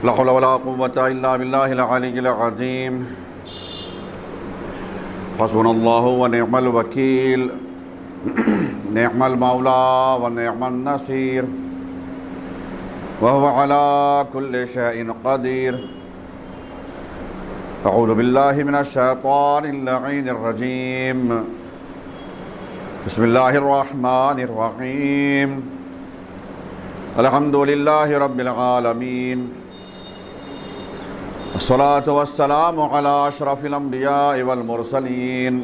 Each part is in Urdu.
لا حول ولا قوة إلا بالله العلي العظيم حسبنا الله ونعم الوكيل نعم المولى ونعم النصير وهو على كل شيء قدير أعوذ بالله من الشيطان اللعين الرجيم بسم الله الرحمن الرحيم الحمد لله رب العالمين الصلاة والسلام على أشرف الأنبياء والمرسلين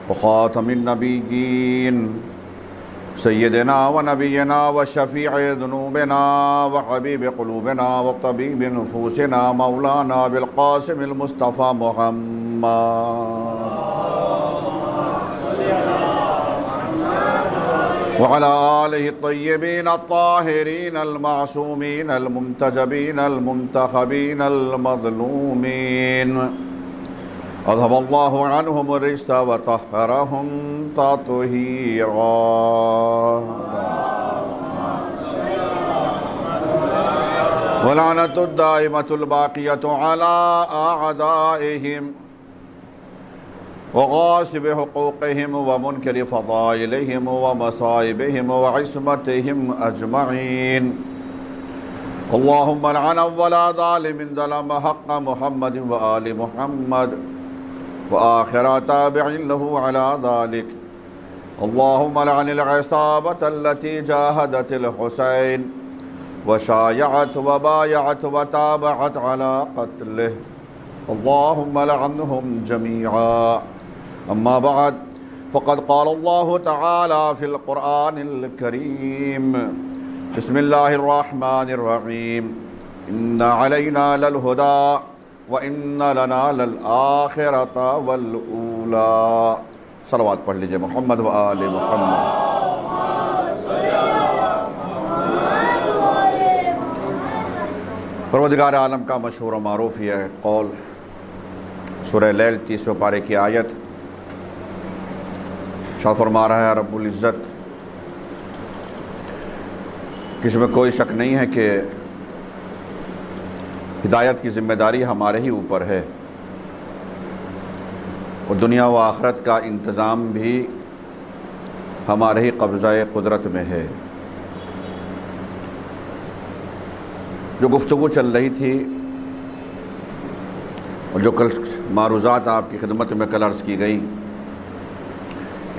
وخاتم النبيين سيدنا ونبينا وشفيع ذنوبنا وحبيب قلوبنا وطبيب نفوسنا مولانا بالقاسم المصطفى محمد وعلى آله الطيبين الطاهرين المعصومين المنتجبين المنتخبين المظلومين أذهب الله عنهم الرجس وطهرهم تطهيرا ولعنة الدائمة الباقية على أعدائهم وغاصب حقوقهم ومنكر فضائلهم ومصائبهم وعصمتهم أجمعين اللهم لعن ولا ظالم ظلم حق محمد وآل محمد وآخر تابع له على ذلك اللهم لعن العصابة التي جاهدت الحسين وشايعت وبايعت وتابعت على قتله اللهم لعنهم جميعا أما بعد فقد قال الله تعالى في القرآن الكريم بسم الله الرحمن الرحيم إن علينا للهدى وإن لنا للآخرة والأولى صلوات پڑھ لیجئے محمد و آل محمد پروردگار عالم کا مشہور و معروف یہ ہے قول سورہ لیل 30 پارے کی آیت شاہ فرما رہا ہے رب العزت کس میں کوئی شک نہیں ہے کہ ہدایت کی ذمہ داری ہمارے ہی اوپر ہے اور دنیا و آخرت کا انتظام بھی ہمارے ہی قبضہ قدرت میں ہے جو گفتگو چل رہی تھی اور جو کل معروضات آپ کی خدمت میں کل عرض کی گئی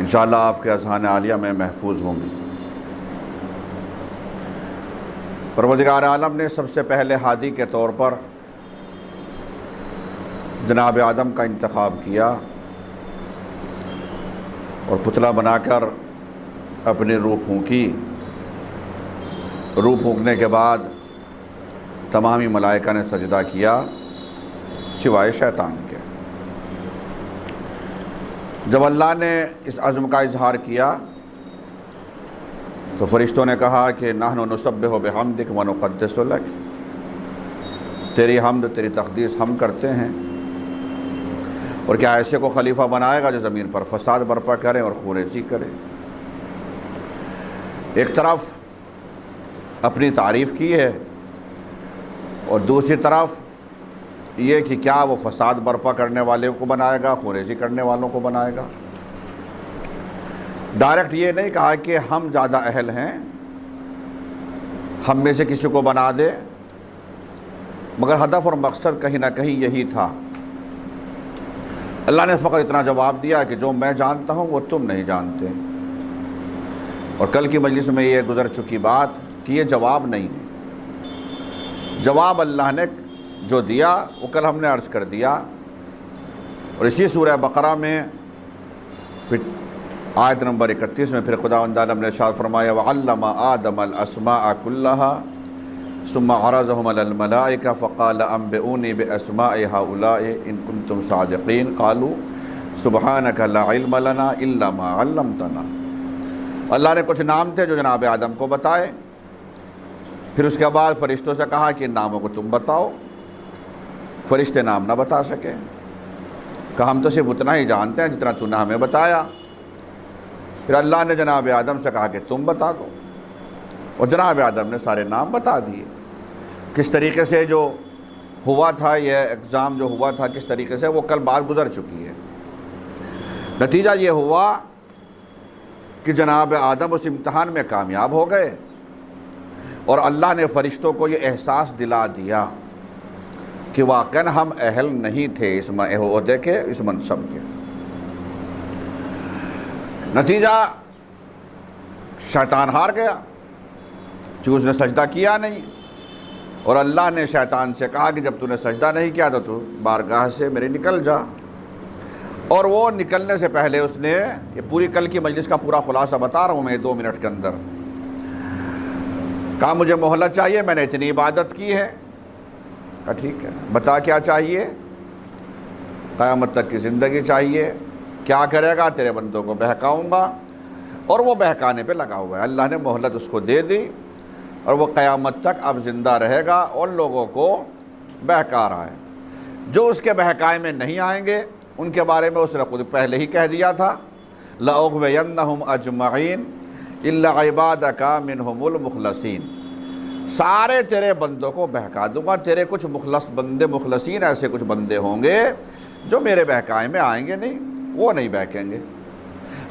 انشاءاللہ آپ کے اذہان عالیہ میں محفوظ ہوں گی پروردگار عالم نے سب سے پہلے ہادی کے طور پر جناب آدم کا انتخاب کیا اور پتلا بنا کر اپنی روح پھونکی روح پھونکنے کے بعد تمامی ملائکہ نے سجدہ کیا سوائے شیطان کے جب اللہ نے اس عزم کا اظہار کیا تو فرشتوں نے کہا کہ نحن نسبح بحمدک ونقدس لک تیری حمد تیری تقدیس ہم کرتے ہیں اور کیا ایسے کو خلیفہ بنائے گا جو زمین پر فساد برپا کرے اور خونریزی کرے ایک طرف اپنی تعریف کی ہے اور دوسری طرف یہ کہ کیا وہ فساد برپا کرنے والے کو بنائے گا خونریزی کرنے والوں کو بنائے گا ڈائریکٹ یہ نہیں کہا کہ ہم زیادہ اہل ہیں ہم میں سے کسی کو بنا دے مگر ہدف اور مقصد کہیں نہ کہیں یہی تھا اللہ نے فقط اتنا جواب دیا کہ جو میں جانتا ہوں وہ تم نہیں جانتے اور کل کی مجلس میں یہ گزر چکی بات کہ یہ جواب نہیں ہے جواب اللہ نے جو دیا وہ کل ہم نے عرض کر دیا اور اسی سورہ بقرہ میں پھر آیت نمبر 31 میں پھر خداوند عالم نے ارشاد فرمایا وَعَلَّمَ آدَمَ الْأَسْمَاءَ كُلَّهَا ثُمَّ عَرَضَهُمْ عَلَى الْمَلَائِكَةِ فَقَالَ أَنبِئُونِي بِأَسْمَاءِ هَؤُلَاءِ إِن كُنتُمْ صَادِقِينَ قَالُوا سُبْحَانَكَ لَا عِلْمَ لَنَا إِلَّا مَا عَلَّمْتَنَا اللہ نے کچھ نام تھے جو جناب آدم کو بتائے پھر اس کے بعد فرشتوں سے کہا کہ ان ناموں کو تم بتاؤ فرشتے نام نہ بتا سکے کہ ہم تو صرف اتنا ہی جانتے ہیں جتنا تو نے ہمیں بتایا پھر اللہ نے جناب آدم سے کہا کہ تم بتا دو اور جناب آدم نے سارے نام بتا دیے کس طریقے سے جو ہوا تھا، یہ ایگزام جو ہوا تھا کس طریقے سے، وہ کل بات گزر چکی ہے۔ نتیجہ یہ ہوا کہ جناب آدم اس امتحان میں کامیاب ہو گئے، اور اللہ نے فرشتوں کو یہ احساس دلا دیا کہ واقعاً ہم اہل نہیں تھے اس عہدے کے، اس منصب کے۔ نتیجہ شیطان ہار گیا، چونکہ اس نے سجدہ کیا نہیں، اور اللہ نے شیطان سے کہا کہ جب تو نے سجدہ نہیں کیا تو بارگاہ سے میرے نکل جا۔ اور وہ نکلنے سے پہلے اس نے، یہ پوری کل کی مجلس کا پورا خلاصہ بتا رہا ہوں میں 2 منٹ کے اندر، کہا مجھے مہلت چاہیے، میں نے اتنی عبادت کی ہے۔ کہا ٹھیک ہے، بتا کیا چاہیے؟ قیامت تک کی زندگی چاہیے۔ کیا کرے گا؟ تیرے بندوں کو بہکاؤں گا، اور وہ بہکانے پہ لگا ہوا ہے۔ اللہ نے مہلت اس کو دے دی، اور وہ قیامت تک اب زندہ رہے گا اور لوگوں کو بہکا رہا ہے۔ جو اس کے بہکائے میں نہیں آئیں گے ان کے بارے میں اس نے خود پہلے ہی کہہ دیا تھا، لَأُغْوِيَنَّهُمْ أَجْمَعِينَ إِلَّا عِبَادَكَ مِنْهُمُ الْمُخْلَصِينَ، سارے تیرے بندوں کو بہکا دوں گا، تیرے کچھ مخلص بندے، مخلصین ایسے کچھ بندے ہوں گے جو میرے بہکائے میں آئیں گے نہیں، وہ نہیں بہکیں گے۔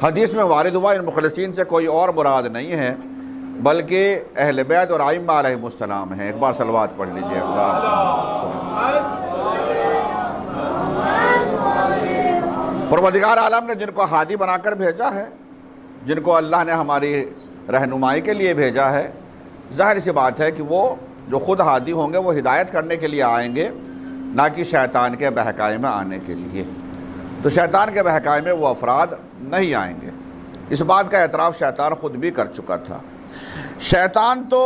حدیث میں وارد ہوا ان مخلصین سے کوئی اور مراد نہیں ہے بلکہ اہل بیت اور ائمہ علیہم السلام ہیں۔ ایک بار صلوات پڑھ لیجئے۔ پروردگار عالم نے جن کو ہادی بنا کر بھیجا ہے، جن کو اللہ نے ہماری رہنمائی کے لیے بھیجا ہے، ظاہر سی بات ہے کہ وہ جو خود ہادی ہوں گے وہ ہدایت کرنے کے لیے آئیں گے، نہ کہ شیطان کے بہکائے میں آنے کے لیے۔ تو شیطان کے بہکائے میں وہ افراد نہیں آئیں گے۔ اس بات کا اعتراف شیطان خود بھی کر چکا تھا۔ شیطان تو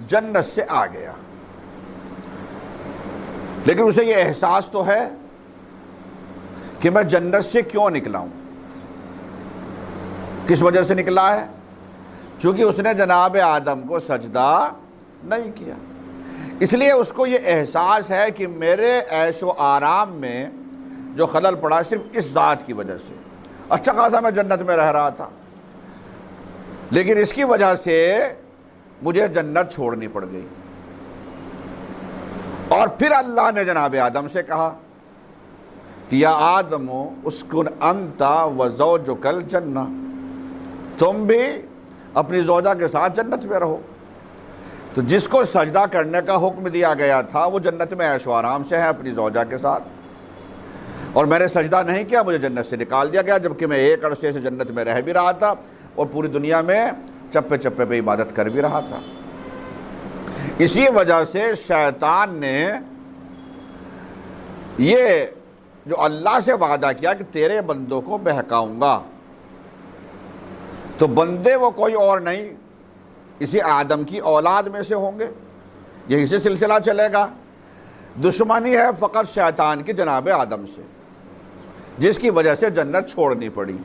جنت سے آ گیا، لیکن اسے یہ احساس تو ہے کہ میں جنت سے کیوں نکلا ہوں، کس وجہ سے نکلا ہے؟ چونکہ اس نے جناب آدم کو سجدہ نہیں کیا، اس لیے اس کو یہ احساس ہے کہ میرے عیش و آرام میں جو خلل پڑا صرف اس ذات کی وجہ سے۔ اچھا خاصا میں جنت میں رہ رہا تھا، لیکن اس کی وجہ سے مجھے جنت چھوڑنی پڑ گئی۔ اور پھر اللہ نے جناب آدم سے کہا کہ یا آدم اسکن انت وزوجک الجنہ، تم بھی اپنی زوجہ کے ساتھ جنت میں رہو۔ تو جس کو سجدہ کرنے کا حکم دیا گیا تھا وہ جنت میں عیش و آرام سے ہے اپنی زوجہ کے ساتھ، اور میں نے سجدہ نہیں کیا، مجھے جنت سے نکال دیا گیا، جبکہ میں ایک عرصے سے جنت میں رہ بھی رہا تھا اور پوری دنیا میں چپے چپے پہ عبادت کر بھی رہا تھا۔ اسی وجہ سے شیطان نے یہ جو اللہ سے وعدہ کیا کہ تیرے بندوں کو بہکاؤں گا، تو بندے وہ کوئی اور نہیں، اسی آدم کی اولاد میں سے ہوں گے، یہی سے سلسلہ چلے گا۔ دشمنی ہے فقط شیطان کی جناب آدم سے، جس کی وجہ سے جنت چھوڑنی پڑی،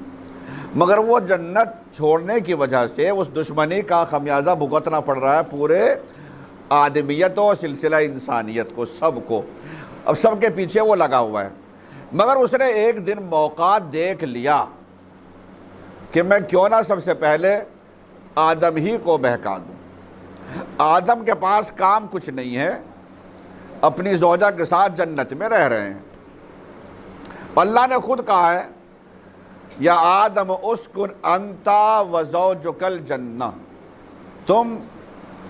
مگر وہ جنت چھوڑنے کی وجہ سے اس دشمنی کا خمیازہ بھگتنا پڑ رہا ہے پورے آدمیت و سلسلہ انسانیت کو، سب کو۔ اب سب کے پیچھے وہ لگا ہوا ہے، مگر اس نے ایک دن موقع دیکھ لیا کہ میں کیوں نہ سب سے پہلے آدم ہی کو بہکا دوں۔ آدم کے پاس کام کچھ نہیں ہے، اپنی زوجہ کے ساتھ جنت میں رہ رہے ہیں۔ اللہ نے خود کہا ہے یا آدم اسکن انت وزوجک الجنہ،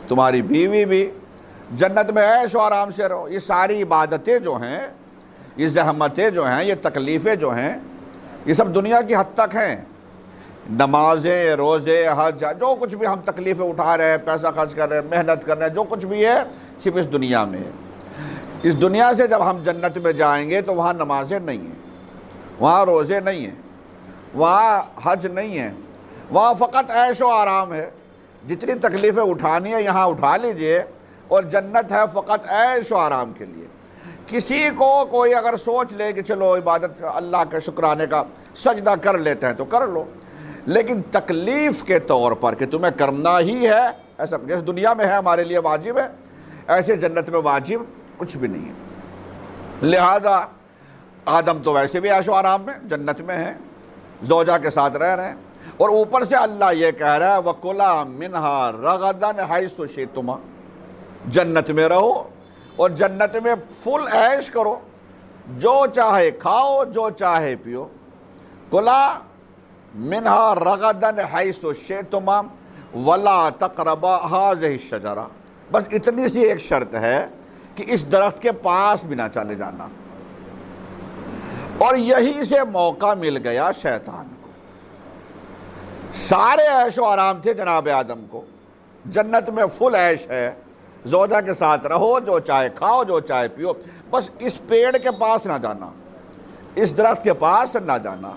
تمہاری بیوی بھی جنت میں عیش و آرام سے رہو۔ یہ ساری عبادتیں جو ہیں، یہ زحمتیں جو ہیں، یہ تکلیفیں جو ہیں، یہ سب دنیا کی حد تک ہیں۔ نمازیں، روزے، حج، جو کچھ بھی ہم تکلیفیں اٹھا رہے ہیں، پیسہ خرچ کر رہے ہیں، محنت کر رہے ہیں، جو کچھ بھی ہے صرف اس دنیا میں ہے۔ اس دنیا سے جب ہم جنت میں جائیں گے تو وہاں نمازیں نہیں ہیں، وہاں روزے نہیں ہیں، وہاں حج نہیں ہے، وہاں فقط عیش و آرام ہے۔ جتنی تکلیفیں اٹھانی ہے یہاں اٹھا لیجئے، اور جنت ہے فقط عیش و آرام کے لیے۔ کسی کو کوئی اگر سوچ لے کہ چلو عبادت اللہ کے شکرانے کا سجدہ کر لیتے ہیں تو کر لو، لیکن تکلیف کے طور پر کہ تمہیں کرنا ہی ہے، ایسا جیسے دنیا میں ہے ہمارے لیے واجب ہے، ایسے جنت میں واجب کچھ بھی نہیں ہے۔ لہذا آدم تو ویسے بھی عیش و آرام میں جنت میں ہیں، زوجہ کے ساتھ رہ رہے ہیں، اور اوپر سے اللہ یہ کہہ رہا ہے وَكُلَا مِنْهَا رَغَدًا حَيْثُ شِئْتُمَا، جنت میں رہو اور جنت میں فل عیش کرو، جو چاہے کھاؤ، جو چاہے پیو، کلا منہا رغدن حیث شئتما ولا تقربا ہذہ الشجرہ۔ بس اتنی سی ایک شرط ہے کہ اس درخت کے پاس بھی نہ چلے جانا۔ اور یہی سے موقع مل گیا شیطان کو۔ سارے عیش و آرام تھے جناب آدم کو، جنت میں فل عیش ہے، زوجہ کے ساتھ رہو، جو چاہے کھاؤ، جو چاہے پیو، بس اس پیڑ کے پاس نہ جانا، اس درخت کے پاس نہ جانا۔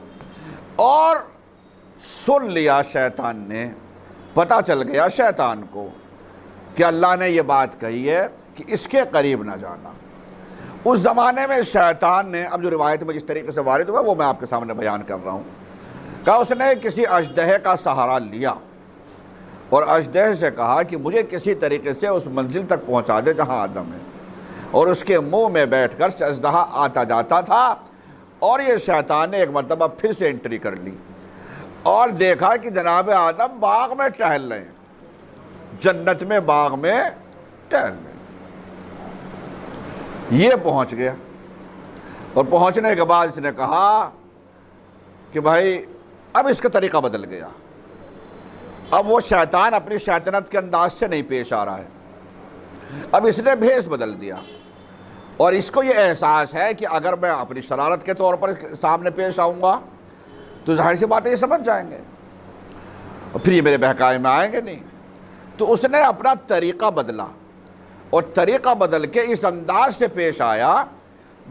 اور سن لیا شیطان نے، پتہ چل گیا شیطان کو کہ اللہ نے یہ بات کہی ہے کہ اس کے قریب نہ جانا۔ اس زمانے میں شیطان نے، اب جو روایت میں جس طریقے سے وارد ہوا وہ میں آپ کے سامنے بیان کر رہا ہوں، کہا اس نے کسی اژدہے کا سہارا لیا اور اژدہے سے کہا کہ مجھے کسی طریقے سے اس منزل تک پہنچا دے جہاں آدم ہے، اور اس کے منہ میں بیٹھ کر اژدہا آتا جاتا تھا۔ اور یہ شیطان نے ایک مرتبہ پھر سے انٹری کر لی اور دیکھا کہ جناب آدم باغ میں ٹہل رہے ہیں، جنت میں باغ میں ٹہل رہے ہیں۔ یہ پہنچ گیا اور پہنچنے کے بعد اس نے کہا کہ بھائی اب اس کا طریقہ بدل گیا، اب وہ شیطان اپنی شیطنت کے انداز سے نہیں پیش آ رہا ہے، اب اس نے بھیس بدل دیا، اور اس کو یہ احساس ہے کہ اگر میں اپنی شرارت کے طور پر سامنے پیش آؤں گا تو ظاہر سی بات ہے یہ سمجھ جائیں گے اور پھر یہ میرے بہکائے میں آئیں گے نہیں۔ تو اس نے اپنا طریقہ بدلا اور طریقہ بدل کے اس انداز سے پیش آیا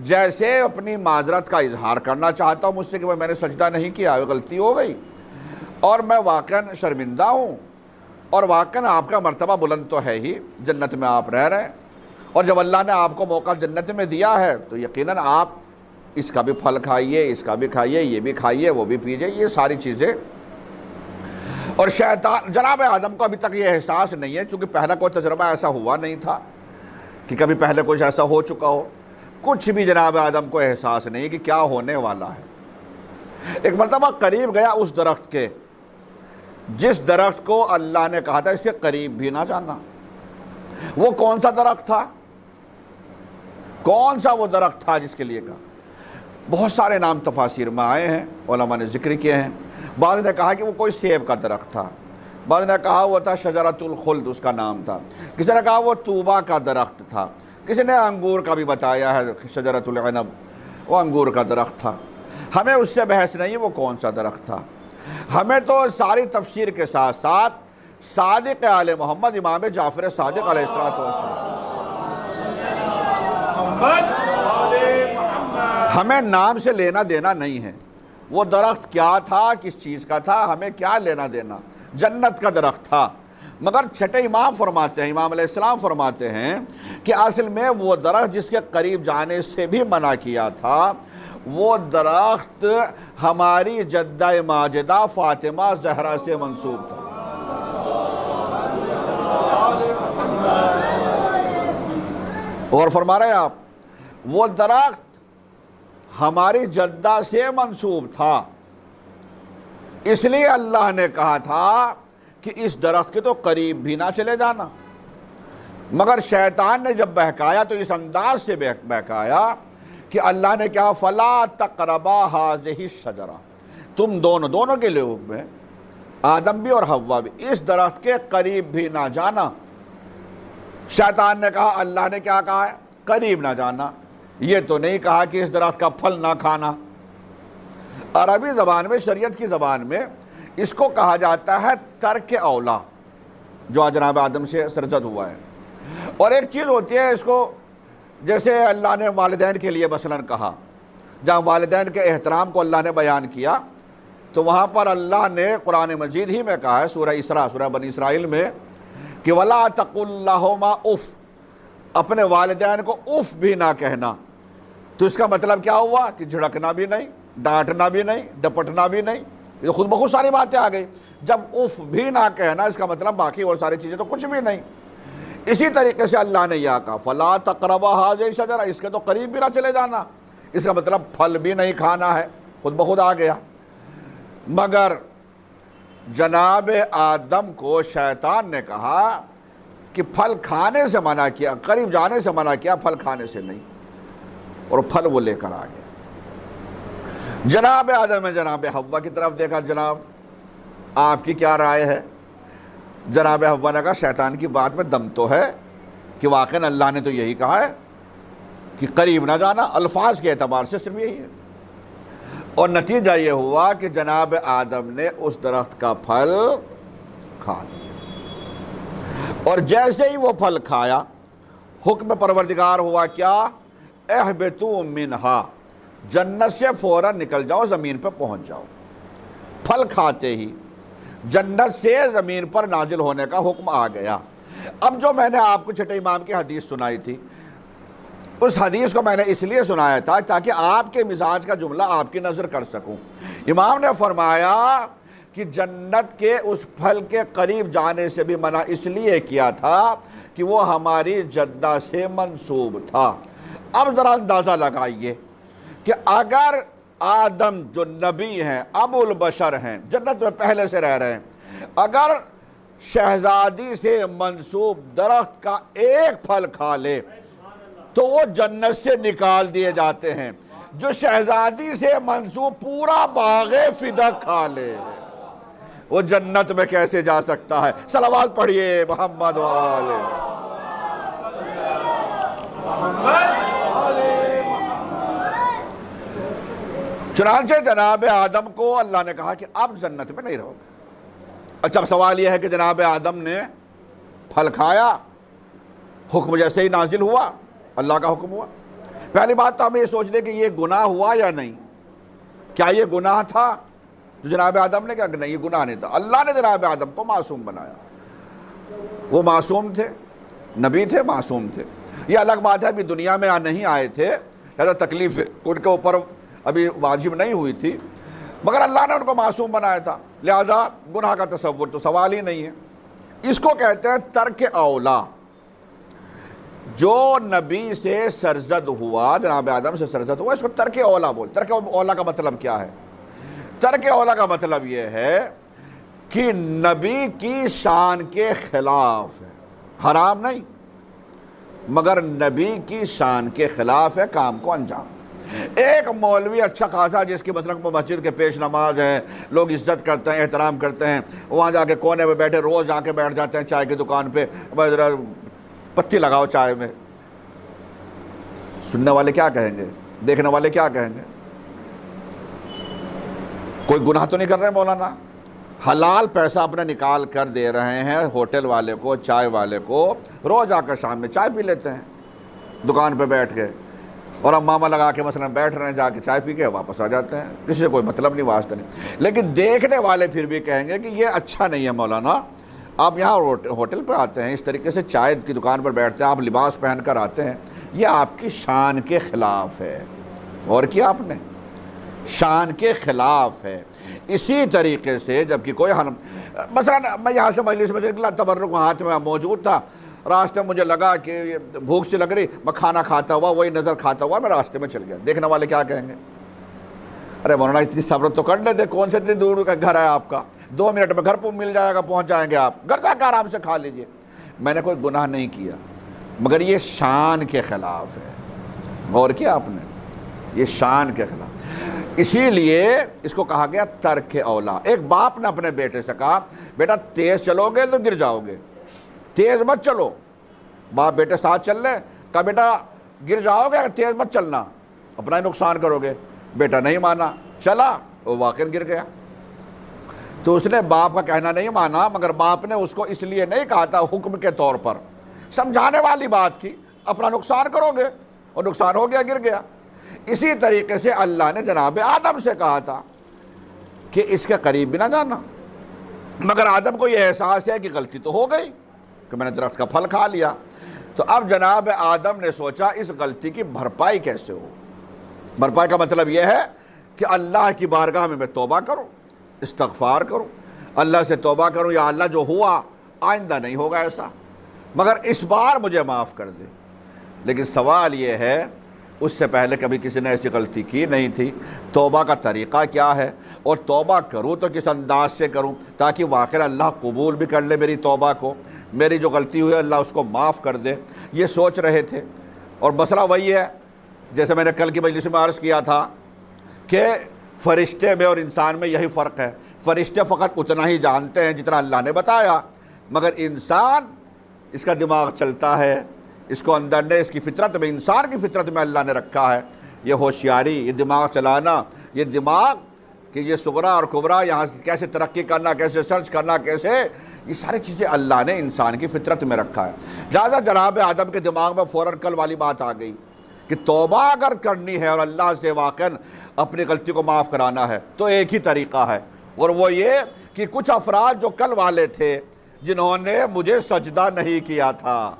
جیسے اپنی معذرت کا اظہار کرنا چاہتا ہوں مجھ سے کہ میں نے سجدہ نہیں کیا، غلطی ہو گئی اور میں واقعاً شرمندہ ہوں، اور واقعاً آپ کا مرتبہ بلند تو ہے ہی، جنت میں آپ رہ رہے ہیں، اور جب اللہ نے آپ کو موقع جنت میں دیا ہے تو یقیناً آپ اس کا بھی پھل کھائیے، اس کا بھی کھائیے، یہ بھی کھائیے، وہ بھی پیجیے، یہ ساری چیزیں۔ اور شیطان، جناب آدم کو ابھی تک یہ احساس نہیں ہے، چونکہ پہلا کوئی تجربہ ایسا ہوا نہیں تھا کہ کبھی پہلے کچھ ایسا ہو چکا ہو، کچھ بھی جناب آدم کو احساس نہیں کہ کیا ہونے والا ہے۔ ایک مرتبہ قریب گیا اس درخت کے جس درخت کو اللہ نے کہا تھا اس کے قریب بھی نہ جانا۔ وہ کون سا درخت تھا؟ کون سا وہ درخت تھا جس کے لیے کہا؟ بہت سارے نام تفاسیر میں آئے ہیں، علماء نے ذکر کیے ہیں۔ بعض نے کہا کہ وہ کوئی سیب کا درخت تھا، بعض نے کہا وہ تھا شجرۃ الخلد، اس کا نام تھا، کسی نے کہا وہ طوبہ کا درخت تھا، کسی نے انگور کا بھی بتایا ہے، شجرۃ العنب، وہ انگور کا درخت تھا۔ ہمیں اس سے بحث نہیں وہ کون سا درخت تھا، ہمیں تو ساری تفسیر کے ساتھ ساتھ صادق آل محمد امام جعفر صادق علیہ السلام، ہمیں نام سے لینا دینا نہیں ہے، وہ درخت کیا تھا، کس چیز کا تھا، ہمیں کیا لینا دینا، جنت کا درخت تھا۔ مگر چھٹے امام فرماتے ہیں، امام علیہ السلام فرماتے ہیں کہ اصل میں وہ درخت جس کے قریب جانے سے بھی منع کیا تھا، وہ درخت ہماری جدہ ماجدہ فاطمہ زہرا سے منسوب تھا۔ اور فرما رہے ہیں آپ، وہ درخت ہماری جدہ سے منسوب تھا، اس لیے اللہ نے کہا تھا کہ اس درخت کے تو قریب بھی نہ چلے جانا۔ مگر شیطان نے جب بہکایا تو اس انداز سے بہکایا کہ اللہ نے کہا فلا تقربا ہذہ الشجرہ، تم دونوں کے لیے حکم ہے، آدم بھی اور حوا بھی، اس درخت کے قریب بھی نہ جانا۔ شیطان نے کہا اللہ نے کیا کہا ہے؟ قریب نہ جانا، یہ تو نہیں کہا کہ اس درخت کا پھل نہ کھانا۔ عربی زبان میں، شریعت کی زبان میں اس کو کہا جاتا ہے ترک اولا، جو جناب آدم سے سرزد ہوا ہے۔ اور ایک چیز ہوتی ہے اس کو، جیسے اللہ نے والدین کے لیے مثلاً کہا، جہاں والدین کے احترام کو اللہ نے بیان کیا تو وہاں پر اللہ نے قرآن مجید ہی میں کہا ہے، سورہ اسراء، سورہ بنی اسرائیل میں، کہ وَلَا تَقُلْ لَهُمَا اُف، اپنے والدین کو اف بھی نہ کہنا۔ تو اس کا مطلب کیا ہوا کہ جھڑکنا بھی نہیں، ڈانٹنا بھی نہیں، ڈپٹنا بھی نہیں، یہ خود بخود ساری باتیں آ گئی۔ جب اف بھی نہ کہنا اس کا مطلب باقی اور ساری چیزیں تو کچھ بھی نہیں۔ اسی طریقے سے اللہ نے یہ کہا فَلَا تَقْرَبَا هَٰذِهِ الشَّجَرَةَ، اس کے تو قریب بھی نہ چلے جانا، اس کا مطلب پھل بھی نہیں کھانا ہے، خود بخود آ گیا۔ مگر جناب آدم کو شیطان نے کہا کہ پھل کھانے سے منع کیا، قریب جانے سے منع کیا، پھل کھانے سے نہیں، اور پھل وہ لے کر آ گیا۔ جناب آدم نے جناب حوا کی طرف دیکھا، جناب آپ کی کیا رائے ہے؟ جناب حوا نے کہا شیطان کی بات میں دم تو ہے کہ واقعاً اللہ نے تو یہی کہا ہے کہ قریب نہ جانا، الفاظ کے اعتبار سے صرف یہی ہے۔ اور نتیجہ یہ ہوا کہ جناب آدم نے اس درخت کا پھل کھا لیا، اور جیسے ہی وہ پھل کھایا حکم پروردگار ہوا کیا؟ اہبطوا منہا، جنت سے فوراً نکل جاؤ، زمین پہ پہنچ جاؤ۔ پھل کھاتے ہی جنت سے زمین پر نازل ہونے کا حکم آ گیا۔ اب جو میں نے آپ کو چھٹے امام کی حدیث سنائی تھی، اس حدیث کو میں نے اس لیے سنایا تھا تاکہ آپ کے مزاج کا جملہ آپ کی نظر کر سکوں۔ امام نے فرمایا کہ جنت کے اس پھل کے قریب جانے سے بھی منع اس لیے کیا تھا کہ وہ ہماری جدہ سے منسوب تھا۔ اب ذرا اندازہ لگائیے کہ اگر آدم جو نبی ہیں، ابو البشر ہیں، جنت میں پہلے سے رہ رہے ہیں، اگر شہزادی سے منسوب درخت کا ایک پھل کھا لے تو وہ جنت سے نکال دیے جاتے ہیں۔ جو شہزادی سے منسوب پورا باغ فدق کھا لے وہ جنت میں کیسے جا سکتا ہے؟ صلوات پڑھیے محمد والے۔ چنانچہ جناب آدم کو اللہ نے کہا کہ اب جنت میں نہیں رہو گے۔ اچھا اب سوال یہ ہے کہ جناب آدم نے پھل کھایا، حکم جیسے ہی نازل ہوا، اللہ کا حکم ہوا۔ پہلی بات تو ہمیں یہ سوچ لیں کہ یہ گناہ ہوا یا نہیں۔ کیا یہ گناہ تھا جو جناب آدم نے کہا کہ نہیں یہ گناہ نہیں تھا؟ اللہ نے جناب آدم کو معصوم بنایا، وہ معصوم تھے، نبی تھے، معصوم تھے۔ یہ الگ بات ہے ابھی دنیا میں نہیں آئے تھے، لہذا تکلیف ان کے اوپر ابھی واجب نہیں ہوئی تھی، مگر اللہ نے ان کو معصوم بنایا تھا، لہذا گناہ کا تصور تو سوال ہی نہیں ہے۔ اس کو کہتے ہیں ترک اولا۔ جو نبی سے سرزد ہوا، جناب آدم سے سرزد ہوا، اس کو ترک اولا بول۔ ترک اولا کا مطلب کیا ہے؟ ترک اولا کا مطلب یہ ہے کہ نبی کی شان کے خلاف ہے، حرام نہیں مگر نبی کی شان کے خلاف ہے کام کو انجام۔ ایک مولوی اچھا خاصا جس کی مثلا مسجد کے پیش نماز ہے، لوگ عزت کرتے ہیں، احترام کرتے ہیں، وہاں جا کے کونے میں بیٹھے، روز جا کے بیٹھ جاتے ہیں چائے کی دکان پہ، بھائی ذرا پتی لگاؤ چائے میں۔ سننے والے کیا کہیں گے؟ دیکھنے والے کیا کہیں گے؟ کوئی گناہ تو نہیں کر رہے مولانا، حلال پیسہ اپنا نکال کر دے رہے ہیں ہوٹل والے کو، چائے والے کو، روز آ کر شام میں چائے پی لیتے ہیں دکان پہ بیٹھ کے، اور ہم ماما لگا کے مثلا بیٹھ رہے ہیں، جا کے چائے پی کے واپس آ جاتے ہیں، کسی سے کوئی مطلب نہیں، واسطہ نہیں۔ لیکن دیکھنے والے پھر بھی کہیں گے کہ یہ اچھا نہیں ہے مولانا، آپ یہاں ہوٹل پہ آتے ہیں، اس طریقے سے چائے کی دکان پر بیٹھتے ہیں، آپ لباس پہن کر آتے ہیں، یہ آپ کی شان کے خلاف ہے۔ اور کیا آپ نے شان کے خلاف ہے۔ اسی طریقے سے جبکہ کوئی مثلا میں یہاں سے مجلس میں نکلا، تبرک ہاتھ میں موجود تھا، راستے میں مجھے لگا کہ بھوک سی لگ رہی، میں کھانا کھاتا ہوا، وہی نظر کھاتا ہوا میں راستے میں چل گیا، دیکھنے والے کیا کہیں گے؟ ارے مولانا اتنی صبر تو کر لیتے، کون سے اتنی دور کا گھر ہے آپ کا، 2 منٹ میں گھر پہ مل جائے گا، پہنچ جائیں گے آپ، گھر جا کے آرام سے کھا لیجئے۔ میں نے کوئی گناہ نہیں کیا مگر یہ شان کے خلاف ہے۔ اور کیا آپ نے؟ یہ شان کے خلاف، اسی لیے اس کو کہا گیا ترک اولا۔ ایک باپ نے اپنے بیٹے سے کہا بیٹا تیز چلو گے تو گر جاؤ گے، تیز مت چلو۔ باپ بیٹے ساتھ چل رہے، کہا بیٹا گر جاؤ گے، تیز مت چلنا، اپنا ہی نقصان کرو گے۔ بیٹا نہیں مانا، چلا، وہ واقعی گر گیا۔ تو اس نے باپ کا کہنا نہیں مانا، مگر باپ نے اس کو اس لیے نہیں کہا تھا حکم کے طور پر، سمجھانے والی بات کی، اپنا نقصان کرو گے، اور نقصان ہو گیا، گر گیا۔ اسی طریقے سے اللہ نے جناب آدم سے کہا تھا کہ اس کے قریب بھی نہ جانا، مگر آدم کو یہ احساس ہے کہ غلطی تو ہو گئی کہ میں نے درخت کا پھل کھا لیا۔ تو اب جناب آدم نے سوچا اس غلطی کی بھرپائی کیسے ہو۔ بھرپائی کا مطلب یہ ہے کہ اللہ کی بارگاہ میں توبہ کروں، استغفار کروں، اللہ سے توبہ کروں، یا اللہ جو ہوا آئندہ نہیں ہوگا ایسا، مگر اس بار مجھے معاف کر دے۔ لیکن سوال یہ ہے اس سے پہلے کبھی کسی نے ایسی غلطی کی نہیں تھی، توبہ کا طریقہ کیا ہے، اور توبہ کروں تو کس انداز سے کروں تاکہ واقعی اللہ قبول بھی کر لے میری توبہ کو۔ میری جو غلطی ہوئی اللہ اس کو معاف کر دے، یہ سوچ رہے تھے۔ اور مسئلہ وہی ہے جیسے میں نے کل کی مجلس میں عرض کیا تھا کہ فرشتے میں اور انسان میں یہی فرق ہے، فرشتے فقط اتنا ہی جانتے ہیں جتنا اللہ نے بتایا، مگر انسان، اس کا دماغ چلتا ہے، اس کو اندر نے، اس کی فطرت میں، انسان کی فطرت میں اللہ نے رکھا ہے یہ ہوشیاری، یہ دماغ چلانا، یہ دماغ کہ یہ صغرا اور کبرا یہاں کیسے ترقی کرنا، کیسے سرچ کرنا، کیسے، یہ ساری چیزیں اللہ نے انسان کی فطرت میں رکھا ہے۔ لہٰذا جناب آدم کے دماغ میں فوراً کل والی بات آ گئی کہ توبہ اگر کرنی ہے اور اللہ سے واقعاً اپنی غلطی کو معاف کرانا ہے تو ایک ہی طریقہ ہے، اور وہ یہ کہ کچھ افراد جو کل والے تھے جنہوں نے مجھے سجدہ نہیں کیا تھا،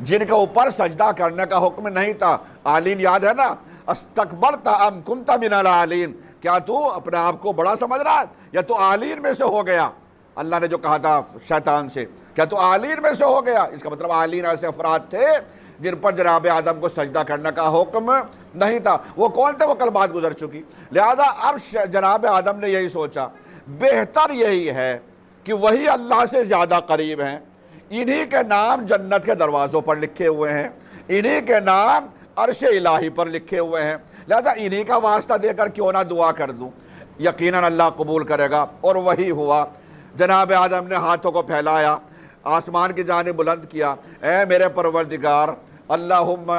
جن کے اوپر سجدہ کرنے کا حکم نہیں تھا، عالین یاد ہے نا، استکبرت ام کنت من العالین، کیا تو اپنے آپ کو بڑا سمجھ رہا ہے یا تو عالین میں سے ہو گیا؟ اللہ نے جو کہا تھا شیطان سے، کیا تو عالین میں سے ہو گیا؟ اس کا مطلب عالین ایسے افراد تھے جن پر جناب آدم کو سجدہ کرنے کا حکم نہیں تھا۔ وہ کون تھے؟ وہ کل بات گزر چکی۔ لہذا اب جناب آدم نے یہی سوچا بہتر یہی ہے کہ وہی اللہ سے زیادہ قریب ہیں، انہی کے نام جنت کے دروازوں پر لکھے ہوئے ہیں، انہی کے نام عرش الہی پر لکھے ہوئے ہیں، لہذا انہی کا واسطہ دے کر کیوں نہ دعا کر دوں، یقیناً اللہ قبول کرے گا۔ اور وہی ہوا، جناب آدم نے ہاتھوں کو پھیلایا، آسمان کی جانب بلند کیا، اے میرے پروردگار، اللہم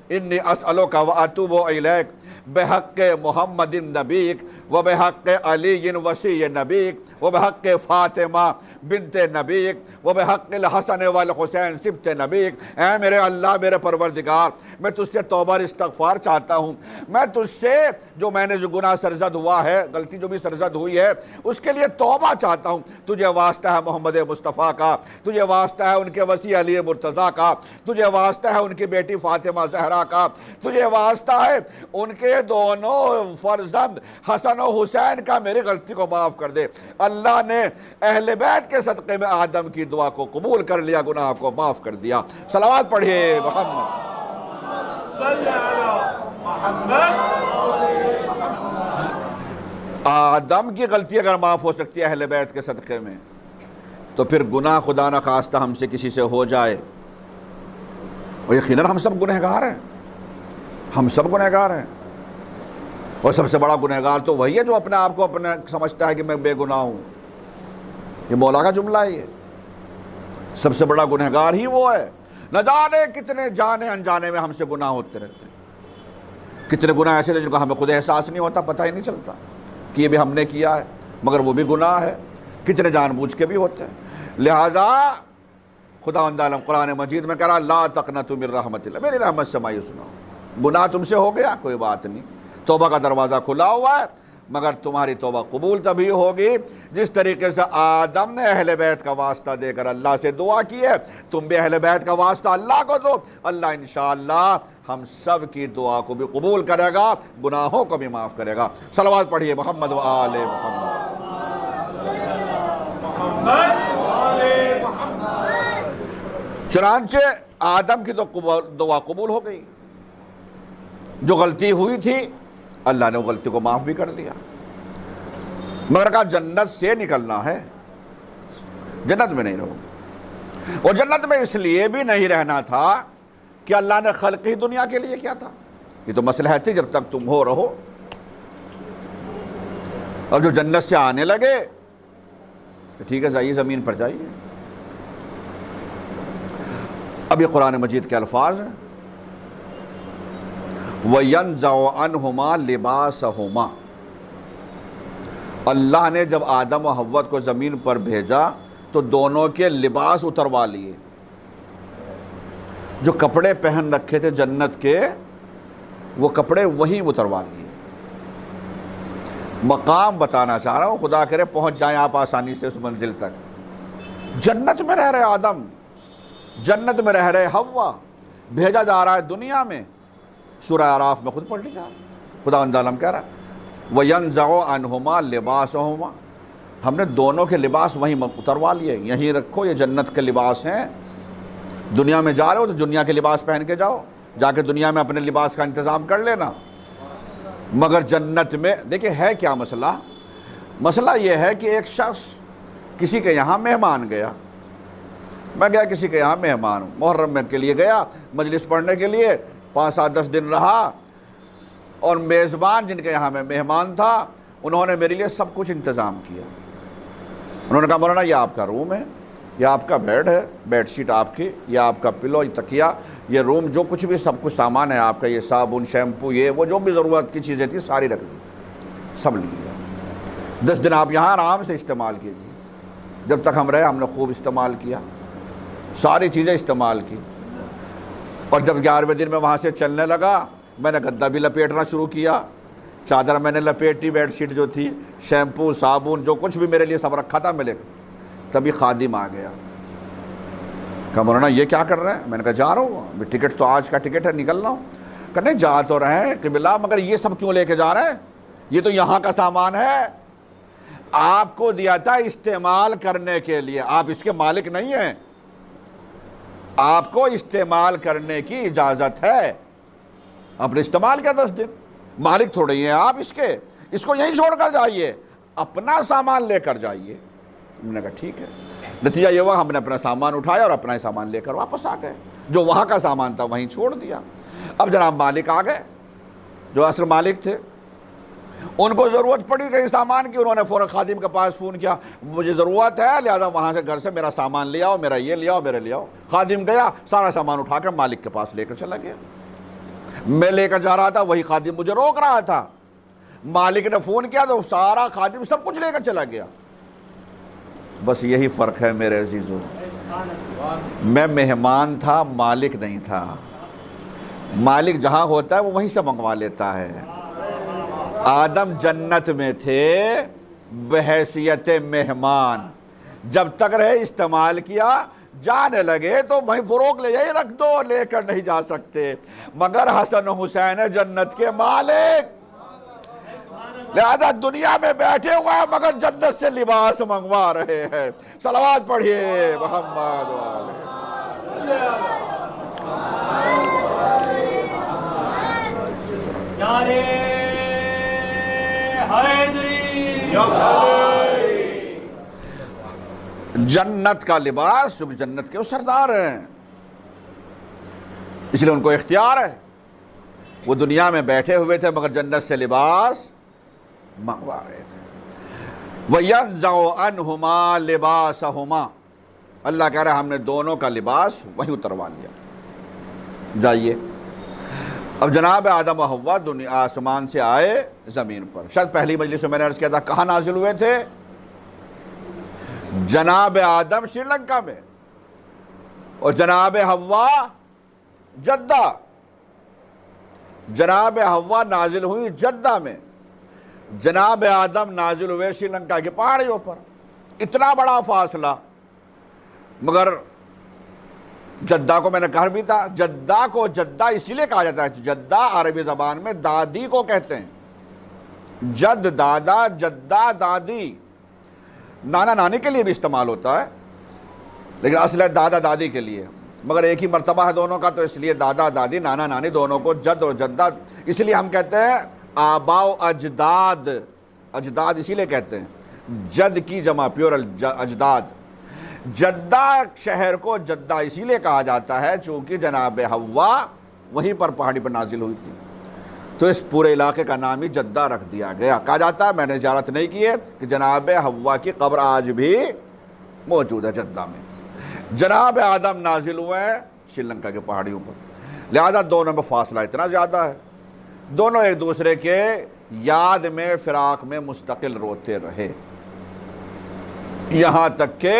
انی اسألک و اتوب الیک بحق محمد نبیک و بحق علی وصی نبیک و بحق فاطمہ بنت نبیک و بحق الحسن والحسین سبط نبیک۔ اے میرے اللہ، میرے پروردگار، میں تجھ سے توبہ استغفار چاہتا ہوں، میں تجھ سے جو میں نے جو گناہ سرزد ہوا ہے، غلطی جو بھی سرزد ہوئی ہے، اس کے لیے توبہ چاہتا ہوں۔ تجھے واسطہ ہے محمد مصطفیٰ کا، تجھے واسطہ ہے ان کے وصی علی مرتضیٰ کا، تجھے واسطہ ہے ان کی بیٹی فاطمہ زہرا کا، تجھے واسطہ ہے ان کے دونوں فرزند حسن و حسین کا، میری غلطی کو معاف کر دے۔ اللہ نے اہل بیت کے صدقے میں آدم کی دعا کو قبول کر لیا، گناہ کو معاف کر دیا۔ صلوات پڑھیے محمد صلی علی محمد۔ آدم کی غلطی اگر معاف ہو سکتی ہے اہل بیت کے صدقے میں، تو پھر گناہ خدا نہ خواستہ ہم سے کسی سے ہو جائے، اور یقیناً ہم سب گنہگار ہیں، ہم سب گنہگار ہیں، اور سب سے بڑا گنہگار تو وہی ہے جو اپنے آپ کو اپنے سمجھتا ہے کہ میں بے گناہ ہوں۔ یہ مولا کا جملہ ہی ہے، سب سے بڑا گنہگار ہی وہ ہے۔ نہ جانے کتنے جانے انجانے میں ہم سے گناہ ہوتے رہتے ہیں، کتنے گناہ ایسے جن کا ہمیں خود احساس نہیں ہوتا، پتہ ہی نہیں چلتا کہ یہ بھی ہم نے کیا ہے، مگر وہ بھی گناہ ہے، کتنے جان بوجھ کے بھی ہوتے ہیں۔ لہٰذا خداوند عالم قرآن مجید میں کہہ رہا لا تقنطوا من رحمت اللہ، میری رحمت سے مایوس نہ ہو۔ گناہ تم سے ہو گیا، کوئی بات نہیں، توبہ کا دروازہ کھلا ہوا ہے، مگر تمہاری توبہ قبول تبھی ہوگی جس طریقے سے آدم نے اہل بیت کا واسطہ دے کر اللہ سے دعا کی ہے، تم بھی اہل بیت کا واسطہ اللہ کو دو، اللہ انشاءاللہ ہم سب کی دعا کو بھی قبول کرے گا، گناہوں کو بھی معاف کرے گا۔ صلوات پڑھیے محمد و آل محمد۔ چنانچہ آدم کی تو دعا قبول ہو گئی، جو غلطی ہوئی تھی اللہ نے وہ غلطی کو معاف بھی کر دیا، مگر کہا جنت سے نکلنا ہے، جنت میں نہیں رہو گے۔ اور جنت میں اس لیے بھی نہیں رہنا تھا کہ اللہ نے خلق ہی دنیا کے لیے کیا تھا، یہ تو مصلحت تھی جب تک تم ہو رہو، اور جو جنت سے آنے لگے کہ ٹھیک ہے جائیے زمین پر جائیے۔ اب یہ قرآن مجید کے الفاظ ہیں وَيَنزَعُ عَنْهُمَا لِبَاسَهُمَا۔ اللہ نے جب آدم و حوّا کو زمین پر بھیجا تو دونوں کے لباس اتروا لیے، جو کپڑے پہن رکھے تھے جنت کے وہ کپڑے وہیں اتروا لیے۔ مقام بتانا چاہ رہا ہوں، خدا کرے پہنچ جائیں آپ آسانی سے اس منزل تک۔ جنت میں رہ رہے آدم، جنت میں رہ رہے حوا، بھیجا جا رہا ہے دنیا میں۔ سورہ اعراف میں خود پڑھ لیجیے، خداوند عالم کہہ رہا ہے وَيَنزَعُ عَنْهُمَا لِبَاسَهُمَا، ہم نے دونوں کے لباس وہیں اتروا لیے، یہیں رکھو، یہ جنت کے لباس ہیں۔ دنیا میں جا رہے ہو تو دنیا کے لباس پہن کے جاؤ، جا کے دنیا میں اپنے لباس کا انتظام کر لینا، مگر جنت میں دیکھیں ہے کیا مسئلہ؟ مسئلہ یہ ہے کہ ایک شخص کسی کے یہاں مہمان گیا، میں گیا کسی کے یہاں مہمان ہوں، محرم میں کے لیے گیا مجلس پڑھنے کے لیے، 5 7 10 دن رہا، اور میزبان جن کے یہاں میں مہمان تھا انہوں نے میرے لیے سب کچھ انتظام کیا۔ انہوں نے کہا مولانا یہ آپ کا روم ہے، یہ آپ کا بیڈ ہے، بیڈ شیٹ آپ کی، یہ آپ کا پلو، یہ تکیہ، یہ روم، جو کچھ بھی سب کچھ سامان ہے آپ کا، یہ صابن، شیمپو، یہ وہ جو بھی ضرورت کی چیزیں تھیں ساری رکھ دی، سب لے لیا۔ 10 دن آپ یہاں آرام سے استعمال کیجیے۔ جب تک ہم رہے ہم نے خوب استعمال کیا، ساری چیزیں استعمال کی، اور جب 11ویں دن میں وہاں سے چلنے لگا میں نے گدا بھی لپیٹنا شروع کیا، چادر میں نے لپیٹی، بیڈ شیٹ جو تھی، شیمپو، صابن، جو کچھ بھی میرے لیے سب رکھا تھا میں لے۔ تبھی خادم آ گیا، کہا مولانا یہ کیا کر رہے ہیں؟ میں نے کہا جا رہا ہوں، ٹکٹ تو آج کا ٹکٹ ہے، نکل رہا ہوں۔ کہ نہیں جا تو رہے ہیں قبلہ، مگر یہ سب کیوں لے کے جا رہے ہیں؟ یہ تو یہاں کا سامان ہے، آپ کو دیا تھا استعمال کرنے کے لیے، آپ اس کے مالک نہیں ہیں، آپ کو استعمال کرنے کی اجازت ہے، آپ نے استعمال کیا 10 دن، مالک تھوڑے ہی ہیں آپ اس کے، اس کو یہیں چھوڑ کر جائیے، اپنا سامان لے کر جائیے۔ میں نے کہا ٹھیک ہے۔ نتیجہ یہ ہوا ہم نے اپنا سامان اٹھایا اور اپنا ہی سامان لے کر واپس آ گئے، جو وہاں کا سامان تھا وہیں چھوڑ دیا۔ اب جناب مالک آ گئے، جو اصل مالک تھے، ان کو ضرورت پڑی کہیں سامان کی، انہوں نے فوراً خادم کے پاس فون کیا، مجھے ضرورت ہے لہذا وہاں سے گھر سے میرا سامان لے آؤ، میرا یہ لے آؤ، میرا لے آؤ۔ خادم گیا، سارا سامان اٹھا کر مالک کے پاس لے کر چلا گیا۔ میں لے کر جا رہا تھا، وہی خادم مجھے روک رہا تھا، مالک نے فون کیا تو سارا خادم سب کچھ لے کر چلا گیا۔ بس یہی فرق ہے میرے عزیزو، میں مہمان تھا، مالک نہیں تھا۔ مالک جہاں ہوتا ہے وہ وہیں سے منگوا لیتا ہے۔ آدم جنت میں تھے بحیثیت مہمان، جب تک رہے استعمال کیا، جانے لگے تو وہیں فروغ لے جائے، رکھ دو، لے کر نہیں جا سکتے۔ مگر حسن و حسین جنت کے مالک، لہذا دنیا میں بیٹھے ہوئے ہیں مگر جنت سے لباس منگوا رہے ہیں۔ صلوات پڑھیے محمد والے۔ جنت کا لباس، جو جنت کے وہ سردار ہیں، اس لیے ان کو اختیار ہے۔ وہ دنیا میں بیٹھے ہوئے تھے مگر جنت سے لباس منگوا رہے تھے۔ وَيَنزَعُ عَنْهُمَا لِبَاسَهُمَا، اللہ کہہ رہا ہے ہم نے دونوں کا لباس وہیں اتروا لیا۔ جائیے اب جناب آدم و حوا دنیا آسمان سے آئے زمین پر۔ شاید پہلی مجلس میں نے عرض کیا تھا کہاں نازل ہوئے تھے؟ جناب آدم سری لنکا میں، اور جناب حوا جدہ۔ جناب حوا نازل ہوئی جدہ میں، جناب آدم نازل ہوئے سری لنکا کی پہاڑیوں پر۔ اتنا بڑا فاصلہ، مگر جدہ کو میں نے کہا بھی تھا، جدہ کو جدہ اسی لیے کہا جاتا ہے، جدہ عربی زبان میں دادی کو کہتے ہیں۔ جد دادا، جدہ دادی، نانا نانی کے لیے بھی استعمال ہوتا ہے، لیکن اصل ہے دادا دادی کے لیے، مگر ایک ہی مرتبہ ہے دونوں کا، تو اس لیے دادا دادی، نانا نانی دونوں کو جد اور جدہ، اس لیے ہم کہتے ہیں آبا و اجداد۔ اجداد اسی لیے کہتے ہیں، جد کی جمع پیورل اجداد۔ جدہ شہر کو جدہ اسی لیے کہا جاتا ہے چونکہ جناب حوا وہیں پر پہاڑی پر نازل ہوئی تھی، تو اس پورے علاقے کا نام ہی جدہ رکھ دیا گیا۔ کہا جاتا ہے، میں نے زیارت نہیں کی ہے، کہ جناب حوا کی قبر آج بھی موجود ہے جدہ میں۔ جناب آدم نازل ہوئے ہیں سری لنکا کے پہاڑیوں پر، لہذا دونوں میں فاصلہ اتنا زیادہ ہے، دونوں ایک دوسرے کے یاد میں فراق میں مستقل روتے رہے، یہاں تک کہ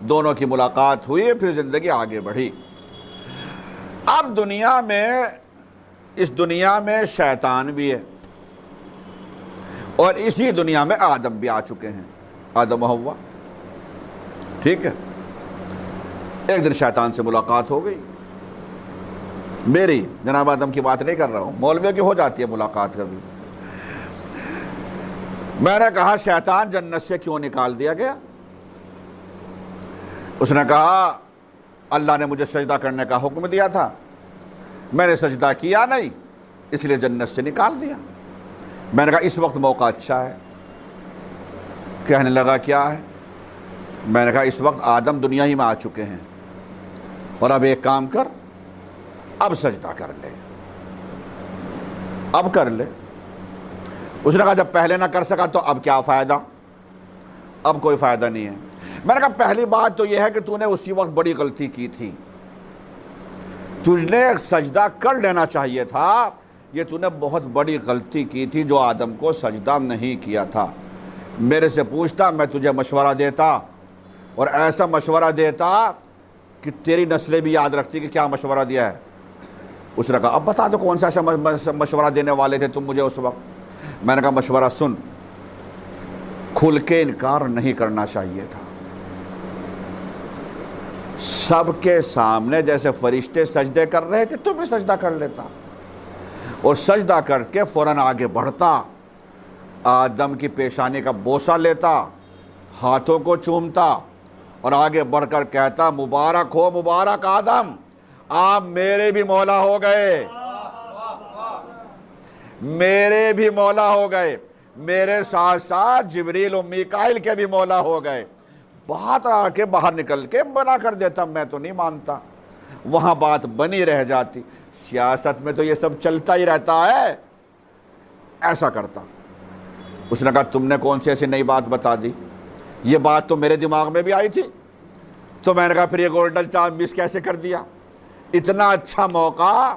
دونوں کی ملاقات ہوئی، پھر زندگی آگے بڑھی۔ اب دنیا میں، اس دنیا میں شیطان بھی ہے، اور اسی دنیا میں آدم بھی آ چکے ہیں، آدم و حوا، ٹھیک ہے۔ ایک دن شیطان سے ملاقات ہو گئی، میری جناب آدم کی بات نہیں کر رہا ہوں، مولویوں کی ہو جاتی ہے ملاقات کبھی۔ میں نے کہا شیطان جنت سے کیوں نکال دیا گیا؟ اس نے کہا اللہ نے مجھے سجدہ کرنے کا حکم دیا تھا، میں نے سجدہ کیا نہیں، اس لیے جنت سے نکال دیا۔ میں نے کہا اس وقت موقع اچھا ہے۔ کہنے لگا کیا ہے؟ میں نے کہا اس وقت آدم دنیا ہی میں آ چکے ہیں، اور اب ایک کام کر، اب سجدہ کر لے، اب کر لے۔ اس نے کہا جب پہلے نہ کر سکا تو اب کیا فائدہ، اب کوئی فائدہ نہیں ہے۔ میں نے کہا پہلی بات تو یہ ہے کہ تو نے اسی وقت بڑی غلطی کی تھی، تجھ نے سجدہ کر لینا چاہیے تھا، یہ تو نے بہت بڑی غلطی کی تھی جو آدم کو سجدہ نہیں کیا تھا۔ میرے سے پوچھتا، میں تجھے مشورہ دیتا، اور ایسا مشورہ دیتا کہ تیری نسلیں بھی یاد رکھتی کہ کیا مشورہ دیا ہے۔ اس نے کہا اب بتا دو کون سا ایسا مشورہ دینے والے تھے تم مجھے اس وقت۔ میں نے کہا مشورہ سن، کھل کے انکار نہیں کرنا چاہیے تھا، سب کے سامنے جیسے فرشتے سجدے کر رہے تھے تو بھی سجدہ کر لیتا، اور سجدہ کر کے فوراً آگے بڑھتا، آدم کی پیشانی کا بوسہ لیتا، ہاتھوں کو چومتا، اور آگے بڑھ کر کہتا مبارک ہو مبارک آدم، آپ میرے بھی مولا ہو گئے، میرے بھی مولا ہو گئے، میرے ساتھ ساتھ جبریل و میکائیل کے بھی مولا ہو گئے۔ بات آ کے باہر نکل کے بنا کر دیتا، میں تو نہیں مانتا، وہاں بات بنی رہ جاتی۔ سیاست میں تو یہ سب چلتا ہی رہتا ہے، ایسا کرتا۔ اس نے کہا تم نے کون سی ایسی نئی بات بتا دی، یہ بات تو میرے دماغ میں بھی آئی تھی۔ تو میں نے کہا پھر یہ گولڈن چانس مس کیسے کر دیا، اتنا اچھا موقع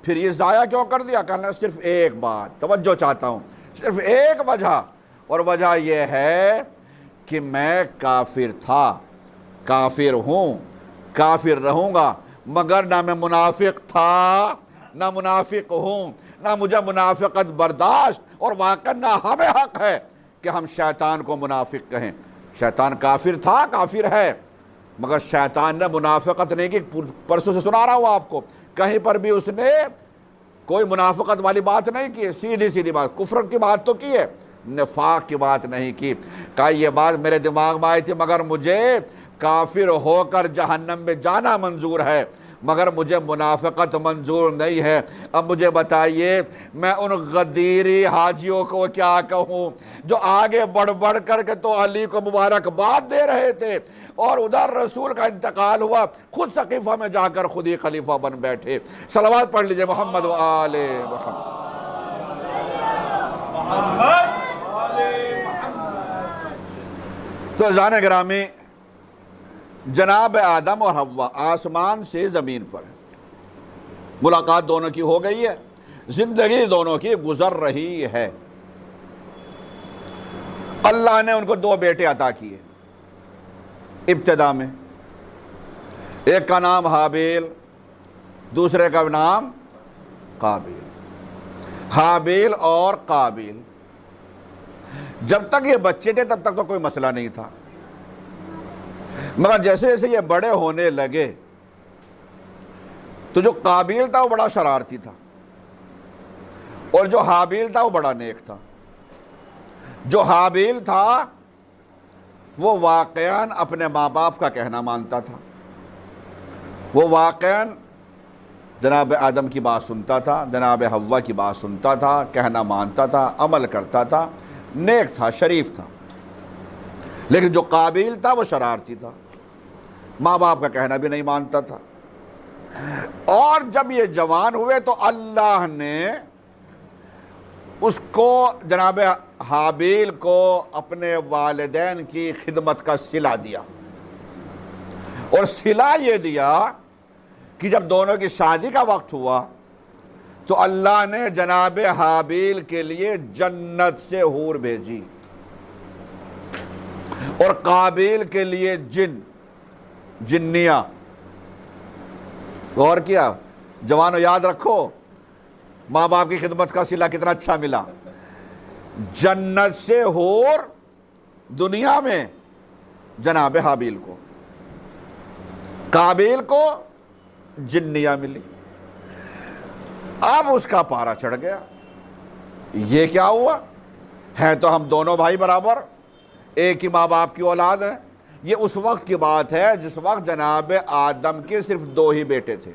پھر یہ ضائع کیوں کر دیا؟ کہنا صرف ایک بات توجہ چاہتا ہوں، صرف ایک وجہ، اور وجہ یہ ہے کہ میں کافر تھا، کافر ہوں، کافر رہوں گا، مگر نہ میں منافق تھا نہ منافق ہوں، نہ مجھے منافقت برداشت، اور واقعا نہ ہمیں حق ہے کہ ہم شیطان کو منافق کہیں۔ شیطان کافر تھا، کافر ہے، مگر شیطان نے منافقت نہیں کی۔ پرسوں سے سنا رہا ہوں آپ کو، کہیں پر بھی اس نے کوئی منافقت والی بات نہیں کی، سیدھی سیدھی بات، کفر کی بات تو کی ہے، نفاق کی بات نہیں کی۔ کہا یہ بات میرے دماغ میں آئی تھی، مگر مجھے کافر ہو کر جہنم میں جانا منظور ہے، مگر مجھے منافقت منظور نہیں ہے۔ اب مجھے بتائیے میں ان غدیری حاجیوں کو کیا کہوں جو آگے بڑھ بڑھ کر کے تو علی کو مبارکباد دے رہے تھے، اور ادھر رسول کا انتقال ہوا، خود سقیفہ میں جا کر خود ہی خلیفہ بن بیٹھے۔ صلوات پڑھ لیجئے محمد و آل محمد۔ تو عزیزان گرامی، جناب آدم اور حوا آسمان سے زمین پر ملاقات دونوں کی ہو گئی ہے، زندگی دونوں کی گزر رہی ہے۔ اللہ نے ان کو دو بیٹے عطا کیے ابتدا میں، ایک کا نام حابیل، دوسرے کا نام قابیل۔ حابیل اور قابیل، جب تک یہ بچے تھے تب تک تو کوئی مسئلہ نہیں تھا، مگر جیسے جیسے یہ بڑے ہونے لگے تو جو قابیل تھا وہ بڑا شرارتی تھا، اور جو حابیل تھا وہ بڑا نیک تھا۔ جو حابیل تھا وہ واقعاً اپنے ماں باپ کا کہنا مانتا تھا، وہ واقعاً جناب آدم کی بات سنتا تھا، جناب حوا کی بات سنتا تھا، کہنا مانتا تھا، عمل کرتا تھا، نیک تھا، شریف تھا۔ لیکن جو قابیل تھا وہ شرارتی تھا، ماں باپ کا کہنا بھی نہیں مانتا تھا۔ اور جب یہ جوان ہوئے تو اللہ نے اس کو، جناب حابیل کو، اپنے والدین کی خدمت کا صلہ دیا، اور صلہ یہ دیا کہ جب دونوں کی شادی کا وقت ہوا تو اللہ نے جناب حابیل کے لیے جنت سے حور بھیجی، اور قابیل کے لیے جنیاں۔ غور کیا؟ جوانوں یاد رکھو، ماں باپ کی خدمت کا صلہ کتنا اچھا ملا۔ جنت سے حور دنیا میں جناب حابیل کو، قابیل کو جنیاں ملی۔ اب اس کا پارا چڑھ گیا، یہ کیا ہوا؟ ہے تو ہم دونوں بھائی برابر، ایک ہی ماں باپ کی اولاد ہے۔ یہ اس وقت کی بات ہے جس وقت جناب آدم کے صرف 2 ہی بیٹے تھے۔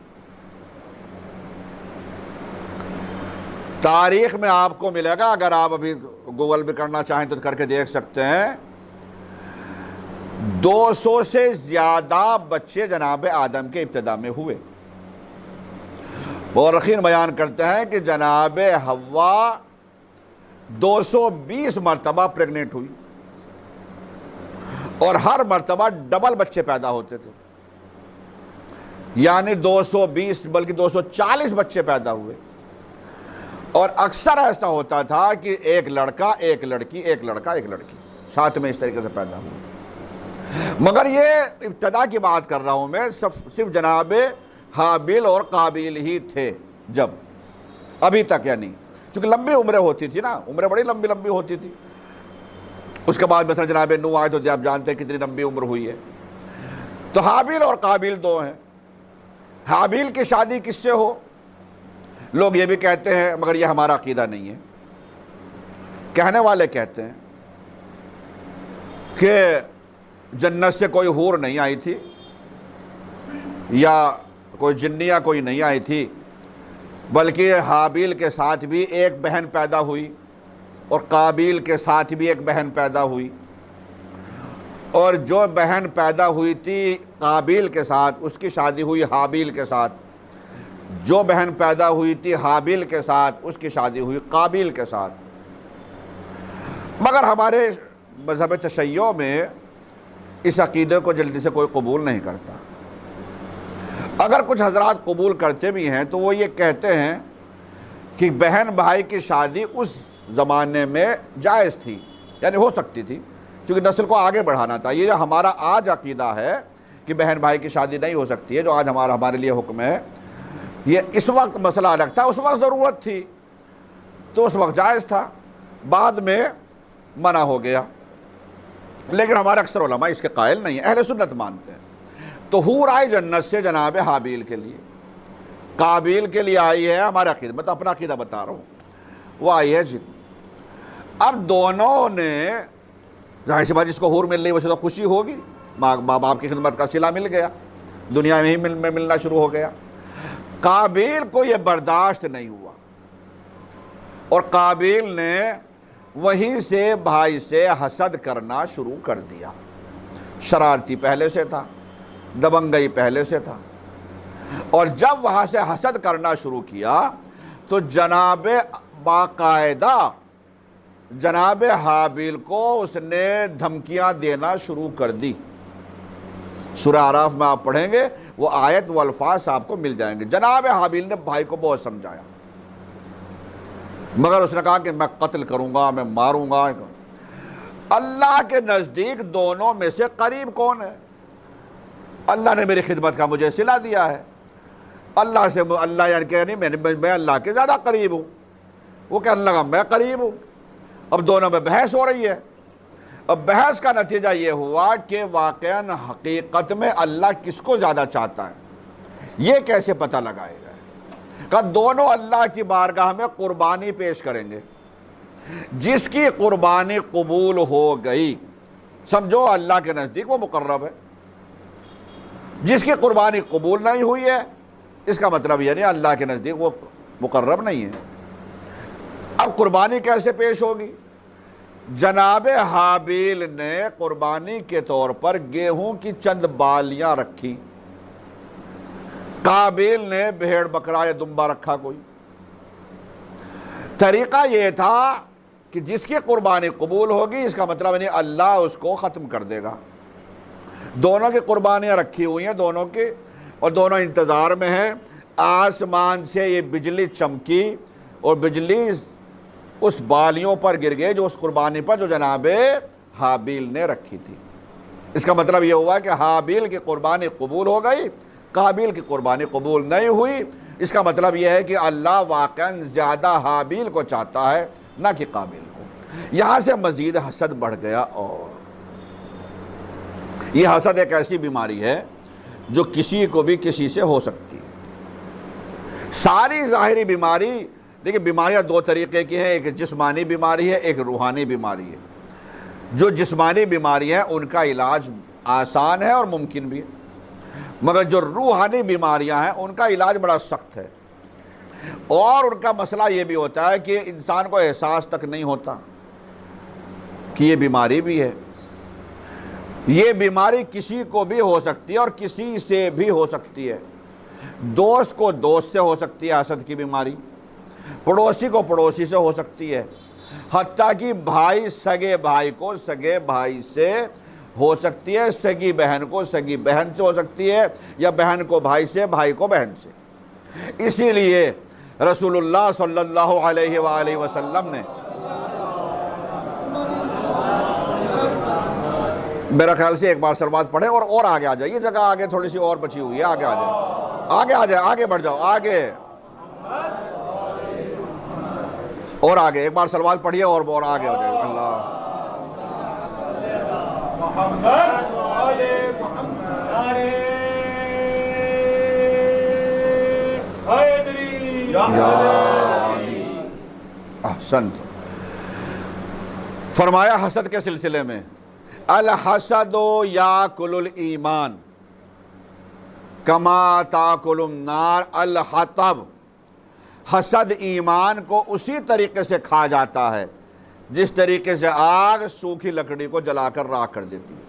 تاریخ میں آپ کو ملے گا، اگر آپ ابھی گوگل بھی کرنا چاہیں تو کر کے دیکھ سکتے ہیں، 200 سے زیادہ بچے جناب آدم کے ابتدا میں ہوئے۔ مورخین بیان کرتے ہیں کہ جناب حوا 220 مرتبہ پریگننٹ ہوئی اور ہر مرتبہ ڈبل بچے پیدا ہوتے تھے، یعنی 220 بلکہ 240 بچے پیدا ہوئے، اور اکثر ایسا ہوتا تھا کہ ایک لڑکا ایک لڑکی، ایک لڑکا ایک لڑکی ساتھ میں اس طریقے سے پیدا ہوئے۔ مگر یہ ابتدا کی بات کر رہا ہوں میں، صرف جناب حابیل اور قابیل ہی تھے جب، ابھی تک یعنی، چونکہ لمبی عمریں ہوتی تھی نا، عمریں بڑی لمبی لمبی ہوتی تھی۔ اس کے بعد مثلا جناب نوح آئے تو آپ جانتے ہیں کتنی لمبی عمر ہوئی ہے۔ تو حابیل اور قابیل دو ہیں۔ حابیل کی شادی کس سے ہو؟ لوگ یہ بھی کہتے ہیں، مگر یہ ہمارا عقیدہ نہیں ہے، کہنے والے کہتے ہیں کہ جنت سے کوئی حور نہیں آئی تھی یا کوئی جنیہ کوئی نہیں آئی تھی، بلکہ حابیل کے ساتھ بھی ایک بہن پیدا ہوئی اور قابیل کے ساتھ بھی ایک بہن پیدا ہوئی، اور جو بہن پیدا ہوئی تھی قابیل کے ساتھ اس کی شادی ہوئی حابیل کے ساتھ، جو بہن پیدا ہوئی تھی حابیل کے ساتھ اس کی شادی ہوئی قابیل کے ساتھ۔ مگر ہمارے مذہب تشیع میں اس عقیدے کو جلدی سے کوئی قبول نہیں کرتا۔ اگر کچھ حضرات قبول کرتے بھی ہیں تو وہ یہ کہتے ہیں کہ بہن بھائی کی شادی اس زمانے میں جائز تھی، یعنی ہو سکتی تھی، چونکہ نسل کو آگے بڑھانا تھا۔ یہ جو ہمارا آج عقیدہ ہے کہ بہن بھائی کی شادی نہیں ہو سکتی ہے، جو آج ہمارے لیے حکم ہے، یہ اس وقت مسئلہ الگ تھا، اس وقت ضرورت تھی تو اس وقت جائز تھا، بعد میں منع ہو گیا۔ لیکن ہمارے اکثر علماء اس کے قائل نہیں ہیں، اہل سنت مانتے ہیں۔ تو حور آئی جنت سے جناب حابیل کے لیے، قابیل کے لیے آئی ہے، ہمارا عقیدہ، میں تو اپنا عقیدہ بتا رہا ہوں، وہ آئی ہے جن۔ اب دونوں نے، ظاہر سی بات جس کو حور مل رہی ویسے تو خوشی ہوگی، ماں باپ کی خدمت کا صلہ مل گیا، دنیا میں ہی ملنا شروع ہو گیا۔ قابیل کو یہ برداشت نہیں ہوا اور قابیل نے وہیں سے بھائی سے حسد کرنا شروع کر دیا۔ شرارتی پہلے سے تھا، دبنگئی پہلے سے تھا، اور جب وہاں سے حسد کرنا شروع کیا تو جناب باقاعدہ جناب حابیل کو اس نے دھمکیاں دینا شروع کر دی۔ سورہ اعراف میں آپ پڑھیں گے، وہ آیت و الفاظ آپ کو مل جائیں گے۔ جناب حابیل نے بھائی کو بہت سمجھایا، مگر اس نے کہا کہ میں قتل کروں گا، میں ماروں گا۔ اللہ کے نزدیک دونوں میں سے قریب کون ہے؟ اللہ نے میری خدمت کا مجھے صلہ دیا ہے، اللہ سے اللہ یعنی کہ میں اللہ کے زیادہ قریب ہوں، وہ کہنے لگا میں قریب ہوں۔ اب دونوں میں بحث ہو رہی ہے۔ اب بحث کا نتیجہ یہ ہوا کہ واقعاً حقیقت میں اللہ کس کو زیادہ چاہتا ہے یہ کیسے پتہ لگائے گا؟ کہ دونوں اللہ کی بارگاہ میں قربانی پیش کریں گے، جس کی قربانی قبول ہو گئی سمجھو اللہ کے نزدیک وہ مقرب ہے، جس کی قربانی قبول نہیں ہوئی ہے اس کا مطلب یہ نہیں اللہ کے نزدیک وہ مقرب نہیں ہے۔ اب قربانی کیسے پیش ہوگی؟ جناب حابیل نے قربانی کے طور پر گیہوں کی چند بالیاں رکھی، قابیل نے بھیڑ بکرا یا دمبا رکھا کوئی۔ طریقہ یہ تھا کہ جس کی قربانی قبول ہوگی اس کا مطلب نہیں اللہ اس کو ختم کر دے گا۔ دونوں کی قربانیاں رکھی ہوئی ہیں دونوں کی، اور دونوں انتظار میں ہیں۔ آسمان سے یہ بجلی چمکی اور بجلی اس بالیوں پر گر گئے جو اس قربانی پر جو جناب حابیل نے رکھی تھی۔ اس کا مطلب یہ ہوا کہ حابیل کی قربانی قبول ہو گئی، قابیل کی قربانی قبول نہیں ہوئی۔ اس کا مطلب یہ ہے کہ اللہ واقعاً زیادہ حابیل کو چاہتا ہے نہ کہ قابیل کو۔ یہاں سے مزید حسد بڑھ گیا، اور یہ حسد ایک ایسی بیماری ہے جو کسی کو بھی کسی سے ہو سکتی ہے۔ ساری ظاہری بیماری، دیکھیں بیماریاں دو طریقے کی ہیں، ایک جسمانی بیماری ہے، ایک روحانی بیماری ہے۔ جو جسمانی بیماری ہیں ان کا علاج آسان ہے اور ممکن بھی ہے، مگر جو روحانی بیماریاں ہیں ان کا علاج بڑا سخت ہے، اور ان کا مسئلہ یہ بھی ہوتا ہے کہ انسان کو احساس تک نہیں ہوتا کہ یہ بیماری بھی ہے۔ یہ بیماری کسی کو بھی ہو سکتی ہے اور کسی سے بھی ہو سکتی ہے۔ دوست کو دوست سے ہو سکتی ہے حسد کی بیماری، پڑوسی کو پڑوسی سے ہو سکتی ہے، حتیٰ کہ بھائی سگے بھائی کو سگے بھائی سے ہو سکتی ہے، سگی بہن کو سگی بہن سے ہو سکتی ہے، یا بہن کو بھائی سے، بھائی کو بہن سے۔ اسی لیے رسول اللہ صلی اللہ علیہ وآلہ وسلم نے، میرا خیال سے ایک بار صلوات پڑھیں اور آگے آ جائے، یہ جگہ آگے تھوڑی سی اور بچی ہوئی ہے، آگے آ جائے، آگے آ جائے، آگے بڑھ جاؤ، آگے اور آگے، ایک بار صلوات پڑھیے اور آگے ہو جائے۔ اللہ محمد آلِ محمد حیدری یا علی۔ احسنت۔ فرمایا حسد کے سلسلے میں، الحسد یاکل الایمان کما تاکل النار الحطب، حسد ایمان کو اسی طریقے سے کھا جاتا ہے جس طریقے سے آگ سوکھی لکڑی کو جلا کر راکھ کر دیتی ہے۔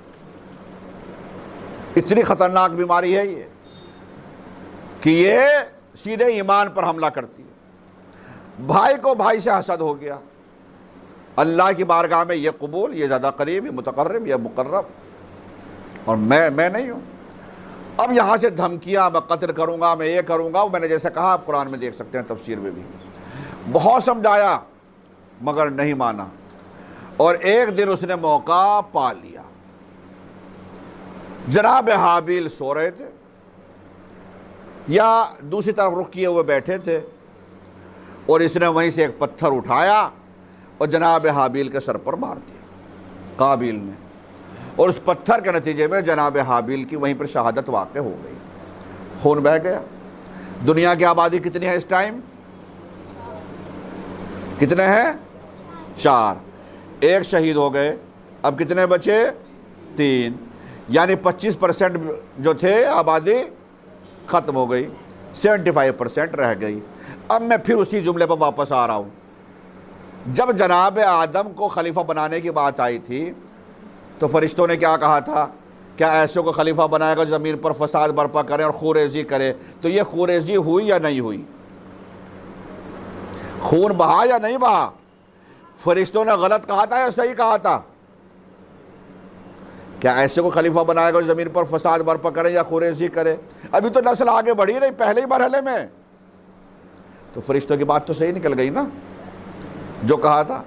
اتنی خطرناک بیماری ہے یہ کہ یہ سیدھے ایمان پر حملہ کرتی ہے۔ بھائی کو بھائی سے حسد ہو گیا، اللہ کی بارگاہ میں یہ قبول، یہ زیادہ قریب، یہ متقرب، یہ مقرب، اور میں نہیں ہوں۔ اب یہاں سے دھمکیاں، میں قتل کروں گا، میں یہ کروں گا، میں نے جیسے کہا آپ قرآن میں دیکھ سکتے ہیں، تفسیر میں بھی بہت سمجھایا مگر نہیں مانا، اور ایک دن اس نے موقع پا لیا۔ جناب حابیل سو رہے تھے یا دوسری طرف رخ کیے ہوئے بیٹھے تھے، اور اس نے وہیں سے ایک پتھر اٹھایا اور جناب حابیل کے سر پر مار دیا قابیل نے، اور اس پتھر کے نتیجے میں جناب حابیل کی وہیں پر شہادت واقع ہو گئی، خون بہہ گیا۔ دنیا کی آبادی کتنی ہے اس ٹائم؟ کتنے ہیں؟ 4۔ ایک شہید ہو گئے، اب کتنے بچے؟ 3، یعنی 25% جو تھے آبادی ختم ہو گئی، 75% رہ گئی۔ اب میں پھر اسی جملے پر واپس آ رہا ہوں، جب جناب آدم کو خلیفہ بنانے کی بات آئی تھی تو فرشتوں نے کیا کہا تھا؟ کیا ایسے کو خلیفہ بنائے گا جو زمین پر فساد برپا کرے اور خوریزی کرے؟ تو یہ خوریزی ہوئی یا نہیں ہوئی؟ خون بہا یا نہیں بہا؟ فرشتوں نے غلط کہا تھا یا صحیح کہا تھا؟ کیا ایسے کو خلیفہ بنائے گا جو زمین پر فساد برپا کرے یا خوریزی کرے؟ ابھی تو نسل آگے بڑھی نہیں، پہلے ہی مرحلے میں، تو فرشتوں کی بات تو صحیح نکل گئی نا، جو کہا تھا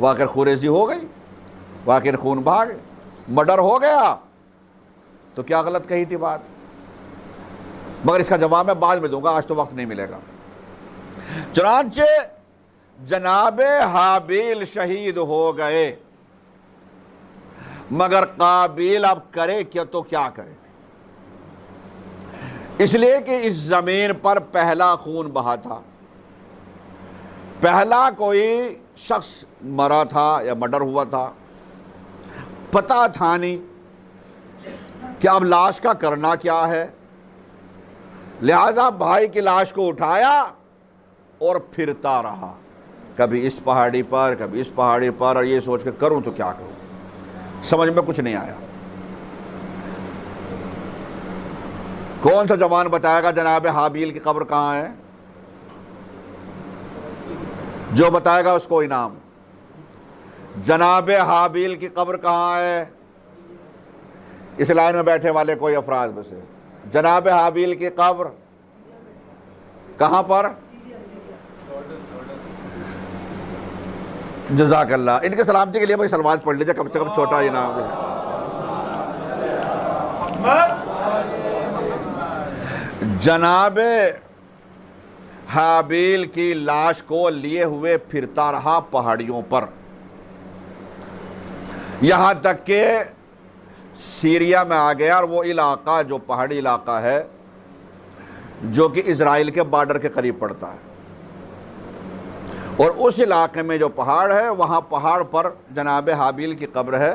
واقع خوریزی ہو گئی، واقع خون بہا گئے، مرڈر ہو گیا، تو کیا غلط کہی تھی بات؟ مگر اس کا جواب میں بعد میں دوں گا، آج تو وقت نہیں ملے گا۔ چنانچہ جناب حابیل شہید ہو گئے، مگر قابیل اب کرے کیا تو کیا کرے؟ اس لیے کہ اس زمین پر پہلا خون بہا تھا، پہلا کوئی شخص مرا تھا یا مرڈر ہوا تھا، پتہ تھا نہیں کہ اب لاش کا کرنا کیا ہے، لہذا بھائی کی لاش کو اٹھایا اور پھرتا رہا، کبھی اس پہاڑی پر کبھی اس پہاڑی پر، اور یہ سوچ کے کروں تو کیا کروں، سمجھ میں کچھ نہیں آیا۔ کون سا جوان بتائے گا جناب حابیل کی قبر کہاں ہے؟ جو بتائے گا اس کو انعام۔ جناب حابیل کی قبر کہاں ہے؟ اس لائن میں بیٹھے والے کوئی افراد میں سے، جناب حابیل کی قبر کہاں پر؟ جزاک اللہ، ان کے سلامتی کے لیے بھائی سلوات پڑھ لیجیے، کم سے کم چھوٹا ہی نام ہے۔ جناب حابیل کی لاش کو لیے ہوئے پھرتا رہا پہاڑیوں پر، یہاں تک کہ سیریا میں آ گیا، اور وہ علاقہ جو پہاڑی علاقہ ہے جو کہ اسرائیل کے بارڈر کے قریب پڑتا ہے، اور اس علاقے میں جو پہاڑ ہے وہاں پہاڑ پر جناب حابیل کی قبر ہے۔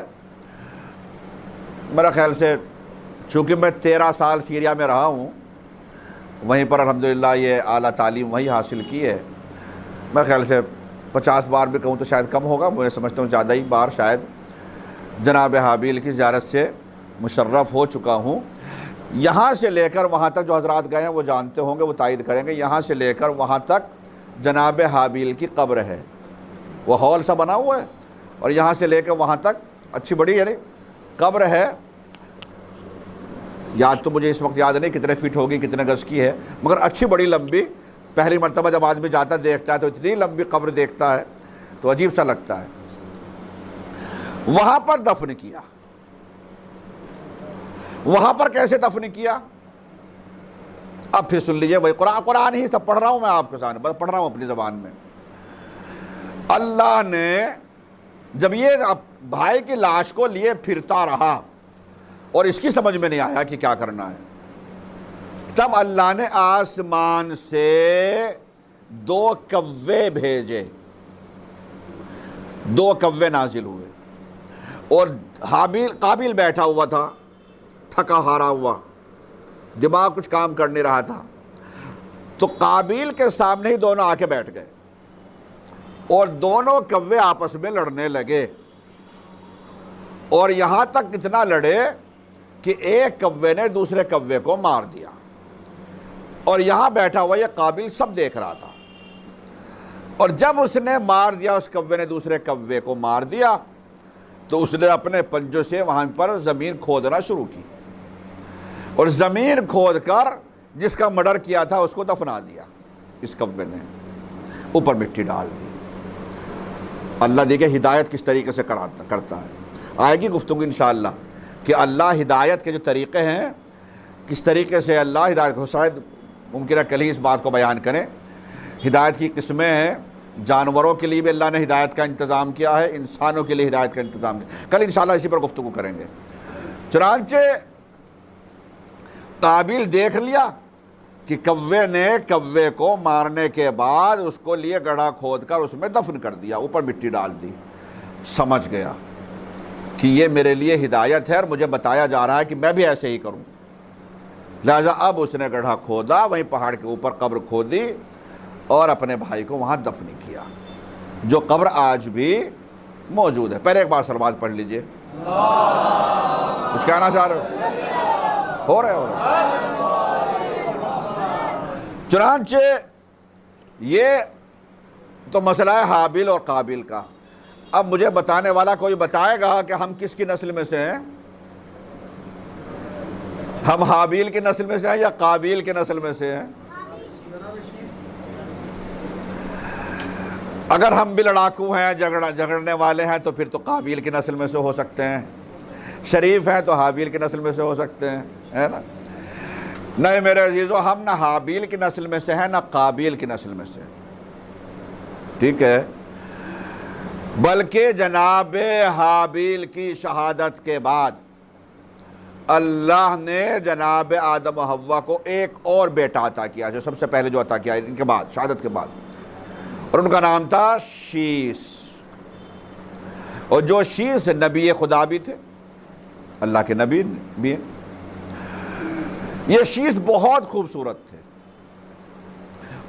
میرا خیال سے چونکہ میں 13 سال سیریا میں رہا ہوں، وہیں پر الحمدللہ یہ اعلیٰ تعلیم وہیں حاصل کی ہے، میرے خیال سے 50 بار بھی کہوں تو شاید کم ہوگا، میں سمجھتا ہوں زیادہ ہی بار شاید جناب حابیل کی زیارت سے مشرف ہو چکا ہوں. یہاں سے لے کر وہاں تک جو حضرات گئے ہیں وہ جانتے ہوں گے، وہ تائید کریں گے. یہاں سے لے کر وہاں تک جناب حابیل کی قبر ہے، وہ ہال سا بنا ہوا ہے، اور یہاں سے لے کر وہاں تک اچھی بڑی یعنی قبر ہے. یاد تو مجھے اس وقت یاد نہیں کتنے فٹ ہوگی، کتنے گز کی ہے، مگر اچھی بڑی لمبی. پہلی مرتبہ جب آدمی جاتا دیکھتا ہے تو اتنی لمبی قبر دیکھتا ہے تو عجیب سا لگتا ہے. وہاں پر دفن کیا. وہاں پر کیسے دفن کیا؟ اب پھر سن لیجئے، وہی قرآن ہی سب پڑھ رہا ہوں میں آپ کے سامنے، بس پڑھ رہا ہوں اپنی زبان میں. اللہ نے جب یہ بھائی کی لاش کو لیے پھرتا رہا اور اس کی سمجھ میں نہیں آیا کہ کیا کرنا ہے، تب اللہ نے آسمان سے 2 کوے بھیجے. 2 کوے نازل ہوئے اور قابیل بیٹھا ہوا تھا، تھکا ہارا ہوا، دماغ کچھ کام کر نہیں رہا تھا. تو قابیل کے سامنے ہی دونوں آ کے بیٹھ گئے اور دونوں کوے آپس میں لڑنے لگے. اور یہاں تک اتنا لڑے کہ ایک کوے نے دوسرے کوے کو مار دیا. اور یہاں بیٹھا ہوا یہ قابیل سب دیکھ رہا تھا. اور جب اس نے مار دیا، اس کوے نے دوسرے کوے کو مار دیا، تو اس نے اپنے پنجوں سے وہاں پر زمین کھودنا شروع کی اور زمین کھود کر جس کا مرڈر کیا تھا اس کو دفنا دیا. اس کوے نے اوپر مٹی ڈال دی. اللہ دیکھے ہدایت کس طریقے سے کرتا ہے. آئے گی گفتگو انشاءاللہ کہ اللہ ہدایت کے جو طریقے ہیں کس طریقے سے اللہ ہدایت کو، شاید ممکن ہے کل ہی اس بات کو بیان کریں. ہدایت کی قسمیں ہیں، جانوروں کے لیے بھی اللہ نے ہدایت کا انتظام کیا ہے، انسانوں کے لیے ہدایت کا انتظام کیا. کل انشاءاللہ اسی پر گفتگو کریں گے. چنانچہ قابیل دیکھ لیا کہ کوے نے کوے کو مارنے کے بعد اس کو لیے گڑھا کھود کر اس میں دفن کر دیا، اوپر مٹی ڈال دی. سمجھ گیا کہ یہ میرے لیے ہدایت ہے اور مجھے بتایا جا رہا ہے کہ میں بھی ایسے ہی کروں. لہذا اب اس نے گڑھا کھودا، وہیں پہاڑ کے اوپر قبر کھودی اور اپنے بھائی کو وہاں دفن کیا، جو قبر آج بھی موجود ہے. پہلے ایک بار صلوات پڑھ لیجئے. کچھ کہنا چاہ رہے ہو رہے چنانچہ یہ تو مسئلہ ہے حابیل اور قابیل کا. اب مجھے بتانے والا کوئی بتائے گا کہ ہم کس کی نسل میں سے ہیں؟ ہم حابیل کی نسل میں سے ہیں یا قابیل کی نسل میں سے ہیں؟ اگر ہم بھی لڑاکو ہیں، جھگڑنے والے ہیں، تو پھر تو قابیل کی نسل میں سے ہو سکتے ہیں. شریف ہیں تو حابیل کی نسل میں سے ہو سکتے ہیں، ہے نا؟ نہیں میرے عزیزو، ہم نہ حابیل کی نسل میں سے ہیں نہ قابیل کی نسل میں سے، ٹھیک ہے؟ بلکہ جناب حابیل کی شہادت کے بعد اللہ نے جناب آدم و حوا کو ایک اور بیٹا عطا کیا، جو سب سے پہلے جو عطا کیا ان کے بعد، شہادت کے بعد، اور ان کا نام تھا شیس. اور جو شیس نبی خدا بھی تھے، اللہ کے نبی بھی ہیں. یہ شیس بہت خوبصورت تھے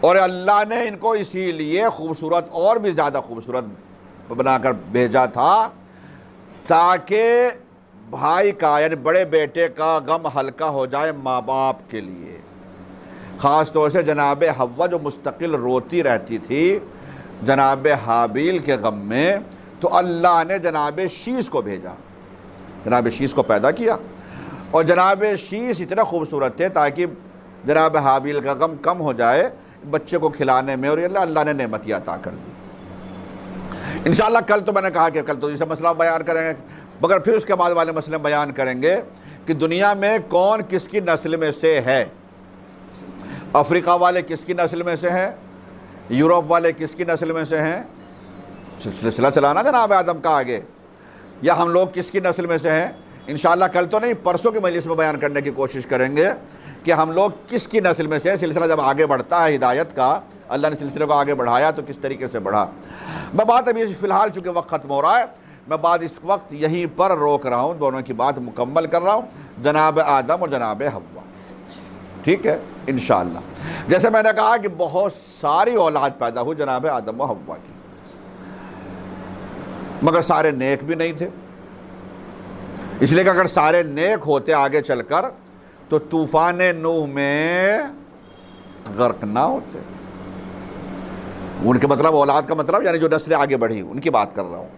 اور اللہ نے ان کو اسی لیے خوبصورت اور بھی زیادہ خوبصورت بنا کر بھیجا تھا تاکہ بھائی کا یعنی بڑے بیٹے کا غم ہلکا ہو جائے ماں باپ کے لیے. خاص طور سے جناب حوا جو مستقل روتی رہتی تھی جناب حابیل کے غم میں، تو اللہ نے جناب شیس کو بھیجا، جناب شیس کو پیدا کیا. اور جناب شیس اتنے خوبصورت تھے تاکہ جناب حابیل کا غم کم ہو جائے بچے کو کھلانے میں، اور اللہ نے نعمت عطا کر دی. انشاءاللہ کل تو میں نے کہا کہ کل تو اسے مسئلہ بیان کریں گے، مگر پھر اس کے بعد والے مسئلے بیان کریں گے کہ دنیا میں کون کس کی نسل میں سے ہے. افریقہ والے کس کی نسل میں سے ہیں، یورپ والے کس کی نسل میں سے ہیں، سلسلہ چلانا جناب آدم کا آگے، یا ہم لوگ کس کی نسل میں سے ہیں. انشاءاللہ کل تو نہیں، پرسوں کی مجلس میں بیان کرنے کی کوشش کریں گے کہ ہم لوگ کس کی نسل میں سے ہیں. سلسلہ جب آگے بڑھتا ہے ہدایت کا، اللہ نے سلسلے کو آگے بڑھایا تو کس طریقے سے بڑھا. میں بات ابھی فی الحال چونکہ وقت ختم ہو رہا ہے، میں بات اس وقت یہیں پر روک رہا ہوں، دونوں کی بات مکمل کر رہا ہوں، جناب آدم اور جناب حوا، ٹھیک ہے انشاءاللہ. جیسے میں نے کہا کہ بہت ساری اولاد پیدا ہوئی جناب آدم و حوا کی، مگر سارے نیک بھی نہیں تھے اس لیے کہ اگر سارے نیک ہوتے آگے چل کر تو طوفان نوح میں غرق نہ ہوتے. ان کے مطلب اولاد کا مطلب یعنی جو نسلیں آگے بڑھی ان کی بات کر رہا ہوں.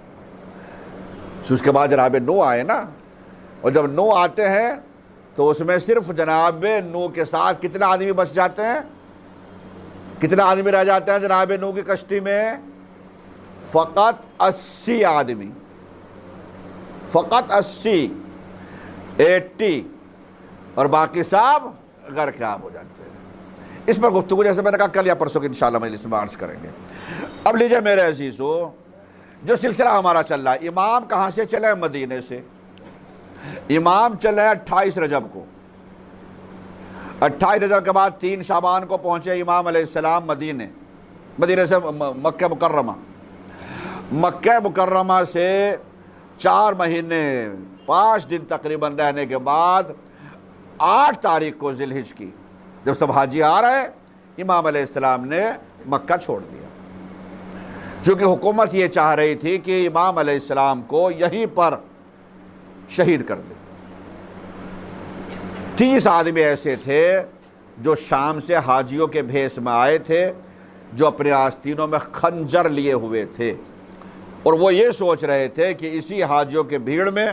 اس کے بعد جناب نوح آئے نا, اور جب نوح آتے ہیں تو اس میں صرف جناب نوح کے ساتھ کتنے آدمی بچ جاتے ہیں, کتنے آدمی رہ جاتے ہیں جناب نوح کی کشتی میں؟ فقط 80 آدمی, فقط 80 اور باقی سب غرق آب ہو جاتے ہیں. اس پر گفتگو جیسے میں نے کہا کل یا پرسوں کی انشاءاللہ مجلس میں عرض کریں گے. اب لیجئے میرے عزیزو, جو سلسلہ ہمارا چل رہا ہے, امام کہاں سے چلے؟ مدینے سے. امام چلے 28 رجب کو, 28 رجب کے بعد 3 شعبان کو پہنچے امام علیہ السلام مدینے سے مکہ مکرمہ. مکہ مکرمہ سے 4 مہینے 5 دن تقریباً رہنے کے بعد 8 تاریخ کو ذی الحجہ کی جب سب حاجی آ رہے, امام علیہ السلام نے مکہ چھوڑ دیا. چونکہ حکومت یہ چاہ رہی تھی کہ امام علیہ السلام کو یہیں پر شہید کر دے. 30 آدمی ایسے تھے جو شام سے حاجیوں کے بھیس میں آئے تھے, جو اپنے آستینوں میں خنجر لیے ہوئے تھے, اور وہ یہ سوچ رہے تھے کہ اسی حاجیوں کے بھیڑ میں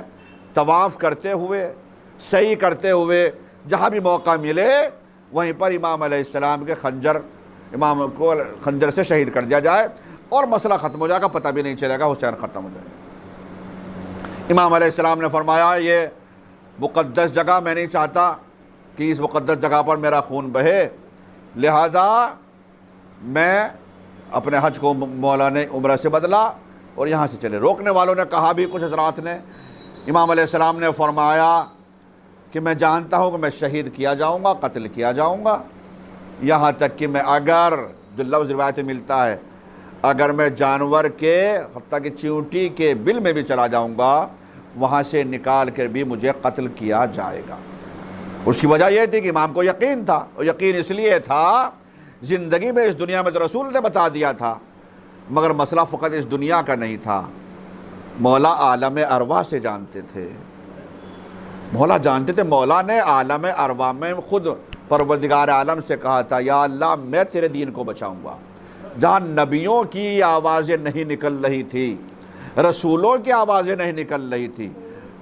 طواف کرتے ہوئے, سعی کرتے ہوئے, جہاں بھی موقع ملے وہیں پر امام علیہ السلام کے امام کو خنجر سے شہید کر دیا جائے اور مسئلہ ختم ہو جائے گا, پتہ بھی نہیں چلے گا, حسین ختم ہو جائے گا. امام علیہ السلام نے فرمایا یہ مقدس جگہ میں نہیں چاہتا کہ اس مقدس جگہ پر میرا خون بہے, لہذا میں اپنے حج کو مولا نے عمرہ سے بدلا اور یہاں سے چلے. روکنے والوں نے کہا بھی کچھ حضرات نے, امام علیہ السلام نے فرمایا کہ میں جانتا ہوں کہ میں شہید کیا جاؤں گا, قتل کیا جاؤں گا, یہاں تک کہ میں اگر جو لفظ روایت ملتا ہے اگر میں جانور کے حتیٰ کہ چیونٹی کے بل میں بھی چلا جاؤں گا وہاں سے نکال کر بھی مجھے قتل کیا جائے گا. اس کی وجہ یہ تھی کہ امام کو یقین تھا, اور یقین اس لیے تھا زندگی میں اس دنیا میں تو رسول نے بتا دیا تھا, مگر مسئلہ فقط اس دنیا کا نہیں تھا, مولا عالم ارواح سے جانتے تھے, مولا جانتے تھے. مولا نے عالم ارواح میں خود پروردگار عالم سے کہا تھا یا اللہ میں تیرے دین کو بچاؤں گا. جہاں نبیوں کی آوازیں نہیں نکل رہی تھی, رسولوں کی آوازیں نہیں نکل رہی تھی,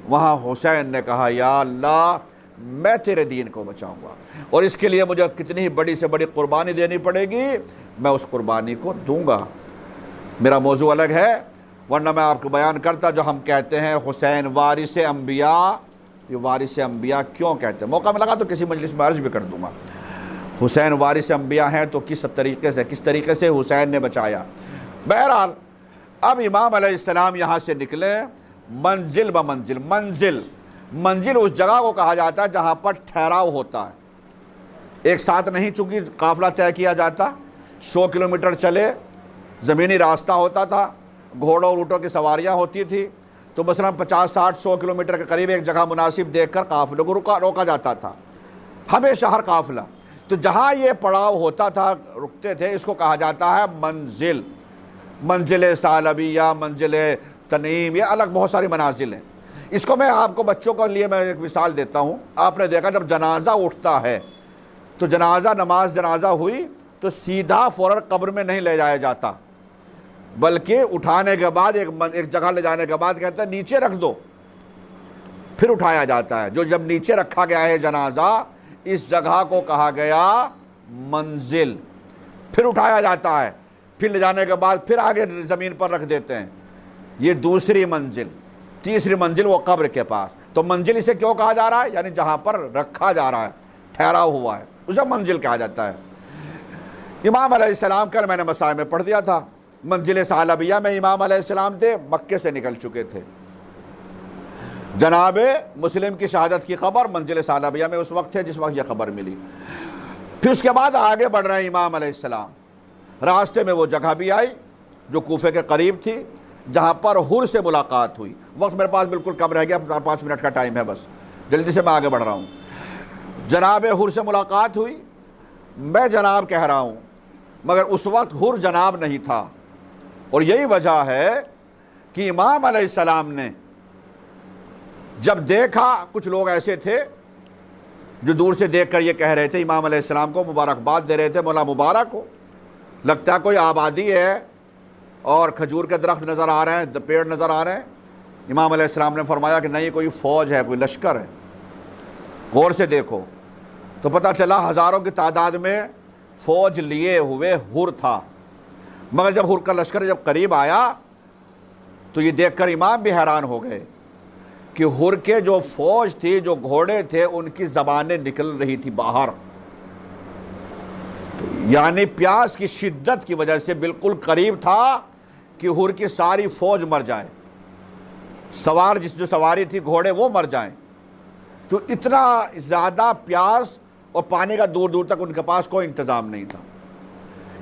وہاں حسین نے کہا یا اللہ میں تیرے دین کو بچاؤں گا, اور اس کے لیے مجھے کتنی ہی بڑی سے بڑی قربانی دینی پڑے گی, میں اس قربانی کو دوں گا. میرا موضوع الگ ہے, ورنہ میں آپ کو بیان کرتا جو ہم کہتے ہیں حسین وارث انبیاء. یہ وارث انبیاء کیوں کہتے ہیں؟ موقع ملے تو کسی مجلس میں عرض بھی کر دوں گا. حسین وارث انبیاء ہیں تو کس طریقے سے حسین نے بچایا. بہرحال اب امام علیہ السلام یہاں سے نکلے منزل بمنزل. منزل اس جگہ کو کہا جاتا ہے جہاں پر ٹھہراؤ ہوتا ہے, ایک ساتھ نہیں چونکہ قافلہ طے کیا جاتا, 100 کلومیٹر چلے, زمینی راستہ ہوتا تھا, گھوڑوں اور اونٹوں کی سواریاں ہوتی تھی, تو مثلا 50 60 100 کلومیٹر کے قریب ایک جگہ مناسب دیکھ کر قافلوں کو روکا جاتا تھا, ہمیشہ ہر قافلہ. تو جہاں یہ پڑاؤ ہوتا تھا رکتے تھے, اس کو کہا جاتا ہے منزل. منزل ثعلبیہ, منزل تنعیم, یہ الگ بہت ساری منازل ہیں. اس کو میں آپ کو بچوں کے لیے میں ایک مثال دیتا ہوں. آپ نے دیکھا جب جنازہ اٹھتا ہے تو نماز جنازہ ہوئی تو سیدھا فوراً قبر میں نہیں لے جایا جاتا, بلکہ اٹھانے کے بعد ایک جگہ لے جانے کے بعد کہتا ہے نیچے رکھ دو, پھر اٹھایا جاتا ہے. جو جب نیچے رکھا گیا ہے جنازہ, اس جگہ کو کہا گیا منزل. پھر اٹھایا جاتا ہے, پھر لے جانے کے بعد پھر آگے زمین پر رکھ دیتے ہیں. یہ دوسری منزل. تیسری منزل وہ قبر کے پاس. تو منزل اسے کیوں کہا جا رہا ہے؟ یعنی جہاں پر رکھا جا رہا ہے, ٹھہرا ہوا ہے, اسے منزل کہا جاتا ہے. امام علیہ السلام کل میں نے مسائل میں پڑھ دیا تھا, منزل ثعلبیہ میں امام علیہ السلام تھے, مکے سے نکل چکے تھے. جناب مسلم کی شہادت کی خبر منزل ثعلبیہ میں اس وقت تھے جس وقت یہ خبر ملی. پھر اس کے بعد آگے بڑھ رہے ہیں امام علیہ السلام. راستے میں وہ جگہ بھی آئی جو کوفے کے قریب تھی, جہاں پر حر سے ملاقات ہوئی. وقت میرے پاس بالکل کم رہ گیا, 5 منٹ کا ٹائم ہے, بس جلدی سے میں آگے بڑھ رہا ہوں. جناب حر سے ملاقات ہوئی. میں جناب کہہ رہا ہوں مگر اس وقت حر جناب نہیں تھا, اور یہی وجہ ہے کہ امام علیہ السلام نے جب دیکھا کچھ لوگ ایسے تھے جو دور سے دیکھ کر یہ کہہ رہے تھے، امام علیہ السلام کو مبارکباد دے رہے تھے، مولا مبارک ہو، لگتا ہے کوئی آبادی ہے اور کھجور کے درخت نظر آ رہے ہیں، پیڑ نظر آ رہے ہیں۔ امام علیہ السلام نے فرمایا کہ نہیں، کوئی فوج ہے، کوئی لشکر ہے، غور سے دیکھو۔ تو پتہ چلا ہزاروں کی تعداد میں فوج لیے ہوئے ہر تھا، مگر جب ہر کا لشکر جب قریب آیا تو یہ دیکھ کر امام بھی حیران ہو گئے کہ ہر کے جو فوج تھی، جو گھوڑے تھے، ان کی زبانیں نکل رہی تھی باہر، یعنی پیاس کی شدت کی وجہ سے بالکل قریب تھا کہ ہر کی ساری فوج مر جائے، سوار جو سواری تھی گھوڑے وہ مر جائیں، جو اتنا زیادہ پیاس اور پانی کا دور دور تک ان کے پاس کوئی انتظام نہیں تھا۔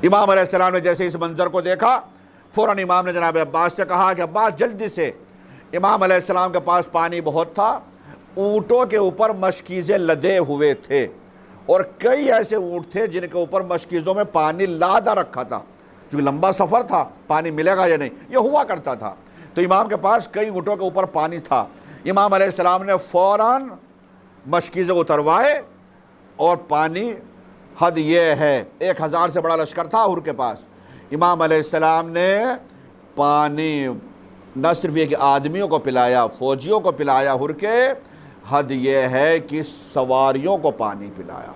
امام علیہ السلام نے جیسے اس منظر کو دیکھا، فوراً امام نے جناب عباس سے کہا کہ عباس جلدی سے، امام علیہ السلام کے پاس پانی بہت تھا، اونٹوں کے اوپر مشکیزیں لدے ہوئے تھے، اور کئی ایسے اونٹ تھے جن کے اوپر مشکیزوں میں پانی لادا رکھا تھا، جو لمبا سفر تھا، پانی ملے گا یا نہیں یہ ہوا کرتا تھا، تو امام کے پاس کئی اونٹوں کے اوپر پانی تھا۔ امام علیہ السلام نے فوراً مشکیزیں اتروائے اور پانی، حد یہ ہے 1000 سے بڑا لشکر تھا ہر کے پاس، امام علیہ السلام نے پانی نہ صرف یہ کہ آدمیوں کو پلایا، فوجیوں کو پلایا ہر کے، حد یہ ہے کہ سواریوں کو پانی پلایا،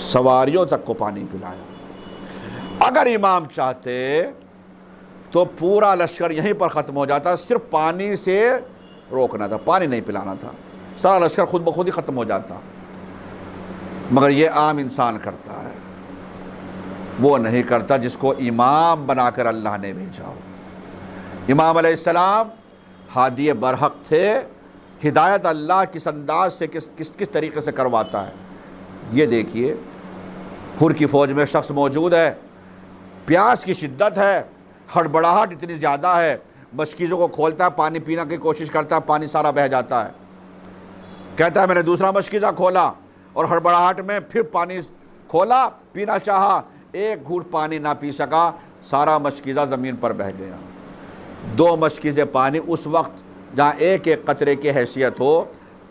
سواریوں تک کو پانی پلایا۔ اگر امام چاہتے تو پورا لشکر یہیں پر ختم ہو جاتا، صرف پانی سے روکنا تھا، پانی نہیں پلانا تھا، سارا لشکر خود بخود ہی ختم ہو جاتا، مگر یہ عام انسان کرتا ہے، وہ نہیں کرتا جس کو امام بنا کر اللہ نے بھیجا ہو۔ امام علیہ السلام ہادی برحق تھے، ہدایت اللہ کس انداز سے کس طریقے سے کرواتا ہے یہ دیکھیے۔ ہر کی فوج میں شخص موجود ہے، پیاس کی شدت ہے، ہڑبڑاہٹ اتنی زیادہ ہے، مشکیزوں کو کھولتا ہے، پانی پینے کی کوشش کرتا ہے، پانی سارا بہہ جاتا ہے، کہتا ہے میں نے دوسرا مشکیزہ کھولا اور ہڑبڑاہٹ میں پھر پانی کھولا، پینا چاہا، ایک گھونٹ پانی نہ پی سکا، سارا مشکیزہ زمین پر بہہ گیا۔ 2 مشکیزیں پانی اس وقت جہاں ایک ایک قطرے کی حیثیت ہو،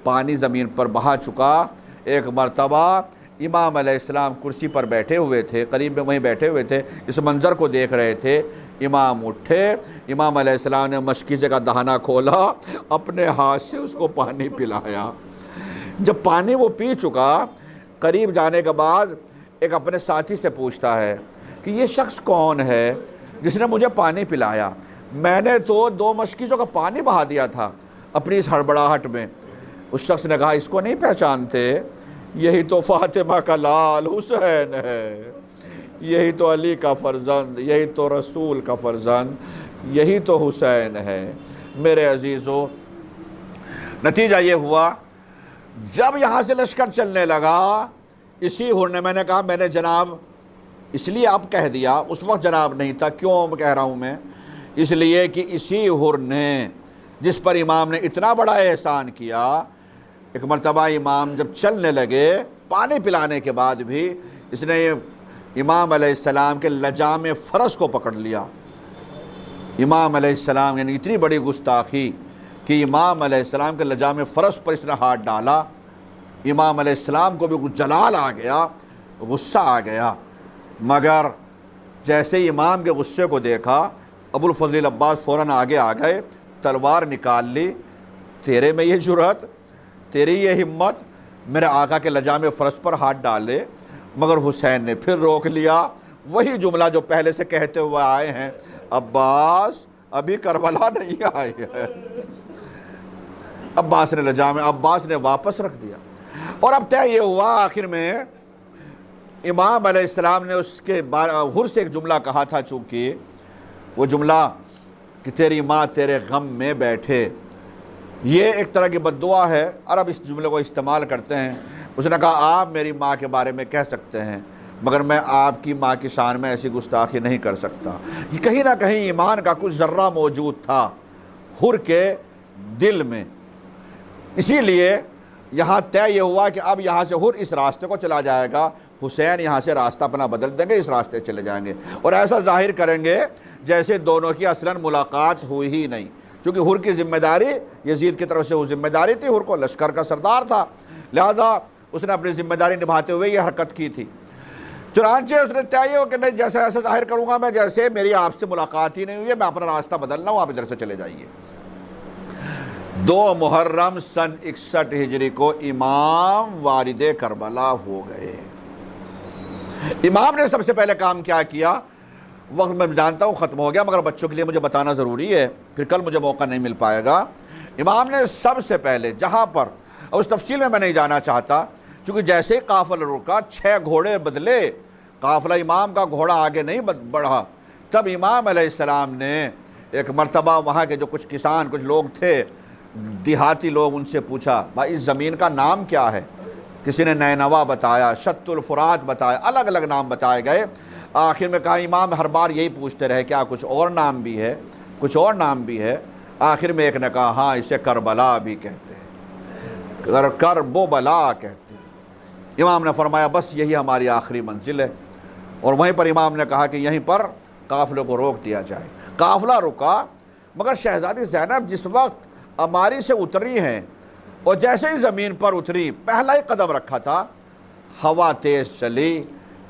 پانی زمین پر بہا چکا۔ ایک مرتبہ امام علیہ السلام کرسی پر بیٹھے ہوئے تھے، قریب میں وہیں بیٹھے ہوئے تھے، اس منظر کو دیکھ رہے تھے، امام اٹھے، امام علیہ السلام نے مشکیزے کا دہانہ کھولا، اپنے ہاتھ سے اس کو پانی پلایا۔ جب پانی وہ پی چکا، قریب جانے کے بعد ایک اپنے ساتھی سے پوچھتا ہے کہ یہ شخص کون ہے جس نے مجھے پانی پلایا؟ میں نے تو 2 مشکیزوں کا پانی بہا دیا تھا اپنی اس ہڑبڑاہٹ میں۔ اس شخص نے کہا اس کو نہیں پہچانتے؟ یہی تو فاطمہ کا لال حسین ہے، یہی تو علی کا فرزند، یہی تو رسول کا فرزند، یہی تو حسین ہے۔ میرے عزیزو، نتیجہ یہ ہوا جب یہاں سے لشکر چلنے لگا، اسی ہر نے، میں نے کہا میں نے جناب اس لیے اب کہہ دیا، اس وقت جناب نہیں تھا، کیوں کہہ رہا ہوں میں؟ اس لیے کہ اسی ہر نے جس پر امام نے اتنا بڑا احسان کیا، ایک مرتبہ امام جب چلنے لگے پانی پلانے کے بعد بھی، اس نے امام علیہ السلام کے لجام فرس کو پکڑ لیا۔ امام علیہ السلام، یعنی اتنی بڑی گستاخی کہ امام علیہ السلام کے لجام فرس پر اس نے ہاتھ ڈالا۔ امام علیہ السلام کو بھی کچھ جلال آ گیا، غصہ آ گیا، مگر جیسے ہی امام کے غصے کو دیکھا، ابو الفضل عباس فوراً آگے آ گئے، تلوار نکال لی، تیرے میں یہ جرأت، تیری یہ ہمت، میرے آقا کے لجام فرس پر ہاتھ ڈالے؟ مگر حسین نے پھر روک لیا، وہی جملہ جو پہلے سے کہتے ہوئے آئے ہیں، عباس ابھی کربلا نہیں آئی ہے۔ عباس نے عباس نے واپس رکھ دیا، اور اب طے یہ ہوا آخر میں امام علیہ السلام نے اس کے ہر سے ایک جملہ کہا تھا، چونکہ وہ جملہ کہ تیری ماں تیرے غم میں بیٹھے، یہ ایک طرح کی بد دعا ہے، عرب اس جملے کو استعمال کرتے ہیں۔ اس نے کہا آپ میری ماں کے بارے میں کہہ سکتے ہیں، مگر میں آپ کی ماں کی شان میں ایسی گستاخی نہیں کر سکتا۔ یہ کہیں نہ کہیں ایمان کا کچھ ذرہ موجود تھا ہر کے دل میں، اسی لیے یہاں طے یہ ہوا کہ اب یہاں سے ہر اس راستے کو چلا جائے گا، حسین یہاں سے راستہ اپنا بدل دیں گے، اس راستے چلے جائیں گے، اور ایسا ظاہر کریں گے جیسے دونوں کی اصلاً ملاقات ہوئی ہی نہیں۔ چونکہ حر کی ذمہ داری یزید کی طرف سے وہ ذمہ داری تھی، حر کو لشکر کا سردار تھا، لہذا اس نے اپنی ذمہ داری نبھاتے ہوئے یہ حرکت کی تھی۔ چنانچہ اس نے طے ہو کہ نہیں، جیسے ایسے ظاہر کروں گا میں جیسے میری آپ سے ملاقات ہی نہیں ہوئی ہے، میں اپنا راستہ بدلنا ہوں، آپ ادھر سے چلے جائیے۔ 2 محرم سن 61 ہجری کو امام والد کربلا ہو گئے۔ امام نے سب سے پہلے کام کیا کیا، وقت میں جانتا ہوں ختم ہو گیا، مگر بچوں کے لیے مجھے بتانا ضروری ہے، پھر کل مجھے موقع نہیں مل پائے گا۔ امام نے سب سے پہلے جہاں پر، اور اس تفصیل میں نہیں جانا چاہتا، چونکہ جیسے ہی قافلہ رکا 6 گھوڑے بدلے، قافلہ امام کا گھوڑا آگے نہیں بڑھا، تب امام علیہ السلام نے ایک مرتبہ وہاں کے جو کچھ کسان، کچھ لوگ تھے دیہاتی لوگ، ان سے پوچھا بھائی اس زمین کا نام کیا ہے؟ کسی نے نینوا بتایا، شط الفرات بتایا، الگ الگ نام بتائے گئے۔ آخر میں کہا امام ہر بار یہی پوچھتے رہے کیا کچھ اور نام بھی ہے، کچھ اور نام بھی ہے؟ آخر میں ایک نے کہا ہاں اسے کربلا بھی کہتے ہیں، کرب و بلا کہتے ہیں۔ امام نے فرمایا بس یہی ہماری آخری منزل ہے، اور وہیں پر امام نے کہا کہ یہیں پر قافلے کو روک دیا جائے۔ قافلہ رکا، مگر شہزادی زینب جس وقت اماری سے اتری ہیں اور جیسے ہی زمین پر اتری، پہلا ہی قدم رکھا تھا، ہوا تیز چلی،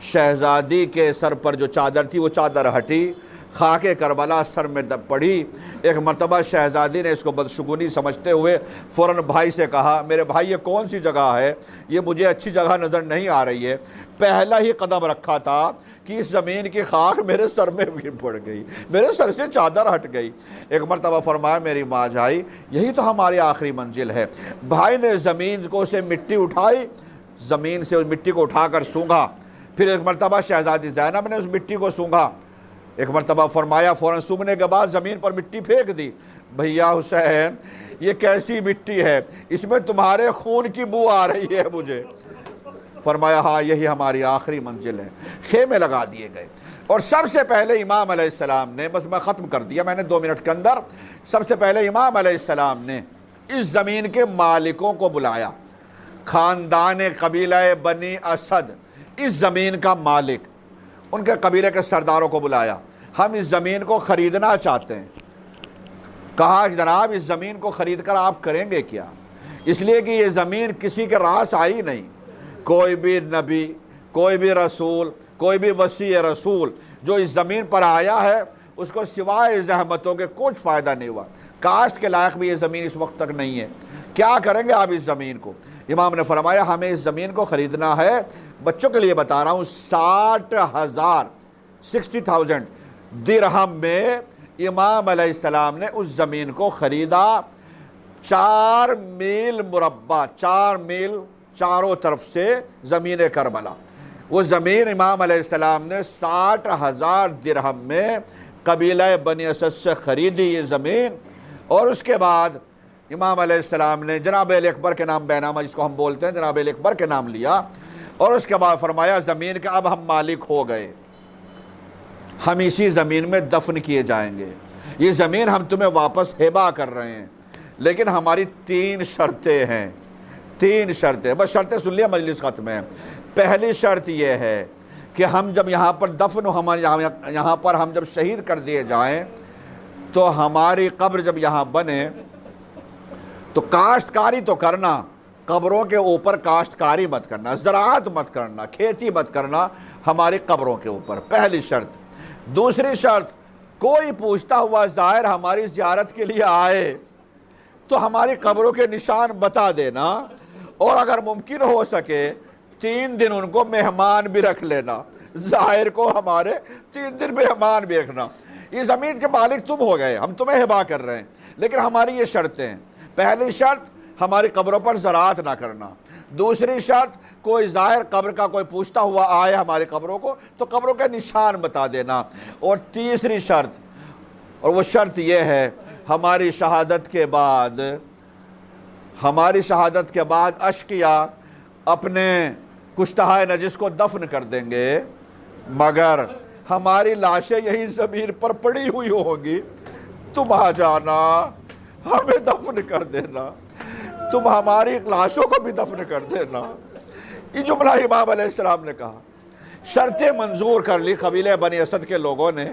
شہزادی کے سر پر جو چادر تھی وہ چادر ہٹی، خاک کربلا سر میں پڑی۔ ایک مرتبہ شہزادی نے اس کو بدشگونی سمجھتے ہوئے فوراً بھائی سے کہا میرے بھائی یہ کون سی جگہ ہے، یہ مجھے اچھی جگہ نظر نہیں آ رہی ہے، پہلا ہی قدم رکھا تھا کہ اس زمین کی خاک میرے سر میں بھی پڑ گئی، میرے سر سے چادر ہٹ گئی۔ ایک مرتبہ فرمایا میری ماں جائی یہی تو ہماری آخری منزل ہے۔ بھائی نے زمین کو سے مٹی اٹھائی، زمین سے اس مٹی کو اٹھا کر سونگھا، پھر ایک مرتبہ شہزادی زینب نے اس مٹی کو سونگھا، ایک مرتبہ فرمایا فوراً سونگھنے کے بعد زمین پر مٹی پھینک دی۔ بھیا حسین یہ کیسی مٹی ہے، اس میں تمہارے خون کی بو آ رہی ہے مجھے۔ فرمایا ہاں یہی ہماری آخری منزل ہے۔ خیمے لگا دیے گئے، اور سب سے پہلے امام علیہ السلام نے، بس میں ختم کر دیا میں نے 2 منٹ کے اندر، سب سے پہلے امام علیہ السلام نے اس زمین کے مالکوں کو بلایا، خاندان قبیلہ بنی اسد، اس زمین کا مالک، ان کے قبیلے کے سرداروں کو بلایا، ہم اس زمین کو خریدنا چاہتے ہیں۔ کہا جناب اس زمین کو خرید کر آپ کریں گے کیا؟ اس لیے کہ یہ زمین کسی کے راس آئی نہیں، کوئی بھی نبی، کوئی بھی رسول، کوئی بھی وصی رسول جو اس زمین پر آیا ہے اس کو سوائے زحمتوں کے کچھ فائدہ نہیں ہوا، کاشت کے لائق بھی یہ زمین اس وقت تک نہیں ہے، کیا کریں گے آپ اس زمین کو؟ امام نے فرمایا ہمیں اس زمین کو خریدنا ہے، بچوں کے لیے بتا رہا ہوں، 60,000 درہم میں امام علیہ السلام نے اس زمین کو خریدا۔ 4 میل مربع، 4 میل چاروں طرف سے زمین کربلا، وہ زمین امام علیہ السلام نے 60,000 درہم میں قبیلہ بنی اسد سے خریدی یہ زمین، اور اس کے بعد امام علیہ السلام نے جناب علی اکبر کے نام بینامہ جس کو ہم بولتے ہیں، جناب علی اکبر کے نام لیا، اور اس کے بعد فرمایا زمین کے اب ہم مالک ہو گئے، ہم اسی زمین میں دفن کیے جائیں گے، یہ زمین ہم تمہیں واپس ہبہ کر رہے ہیں، لیکن ہماری 3 شرطیں ہیں، 3 شرطیں، بس شرطیں سن لیا مجلس ختم ہے۔ پہلی شرط یہ ہے کہ ہم جب یہاں پر دفن یہاں پر ہم جب شہید کر دیے جائیں تو ہماری قبر جب یہاں بنے تو کاشتکاری تو کرنا، قبروں کے اوپر کاشتکاری مت کرنا، زراعت مت کرنا، کھیتی مت کرنا ہماری قبروں کے اوپر، پہلی شرط۔ دوسری شرط، کوئی پوچھتا ہوا زائر ہماری زیارت کے لیے آئے تو ہماری قبروں کے نشان بتا دینا، اور اگر ممکن ہو سکے 3 دن ان کو مہمان بھی رکھ لینا، زائر کو ہمارے 3 دن مہمان بھی رکھنا۔ یہ زمین کے مالک تم ہو گئے، ہم تمہیں ہبہ کر رہے ہیں، لیکن ہماری یہ شرطیں ہیں۔ پہلی شرط ہماری قبروں پر زراعت نہ کرنا، دوسری شرط کوئی زائر قبر کا کوئی پوچھتا ہوا آئے ہماری قبروں کو تو قبروں کے نشان بتا دینا، اور تیسری شرط، اور وہ شرط یہ ہے ہماری شہادت کے بعد اشقیاء اپنے کشتہائے نجس کو دفن کر دیں گے، مگر ہماری لاشیں یہی زمین پر پڑی ہوئی ہوں گی، تم آ جانا ہمیں دفن کر دینا، تم ہماری لاشوں کو بھی دفن کر دینا۔ یہ جملہ امام علیہ السلام نے کہا، شرطیں منظور کر لی قبیلہ بنی اسد کے لوگوں نے،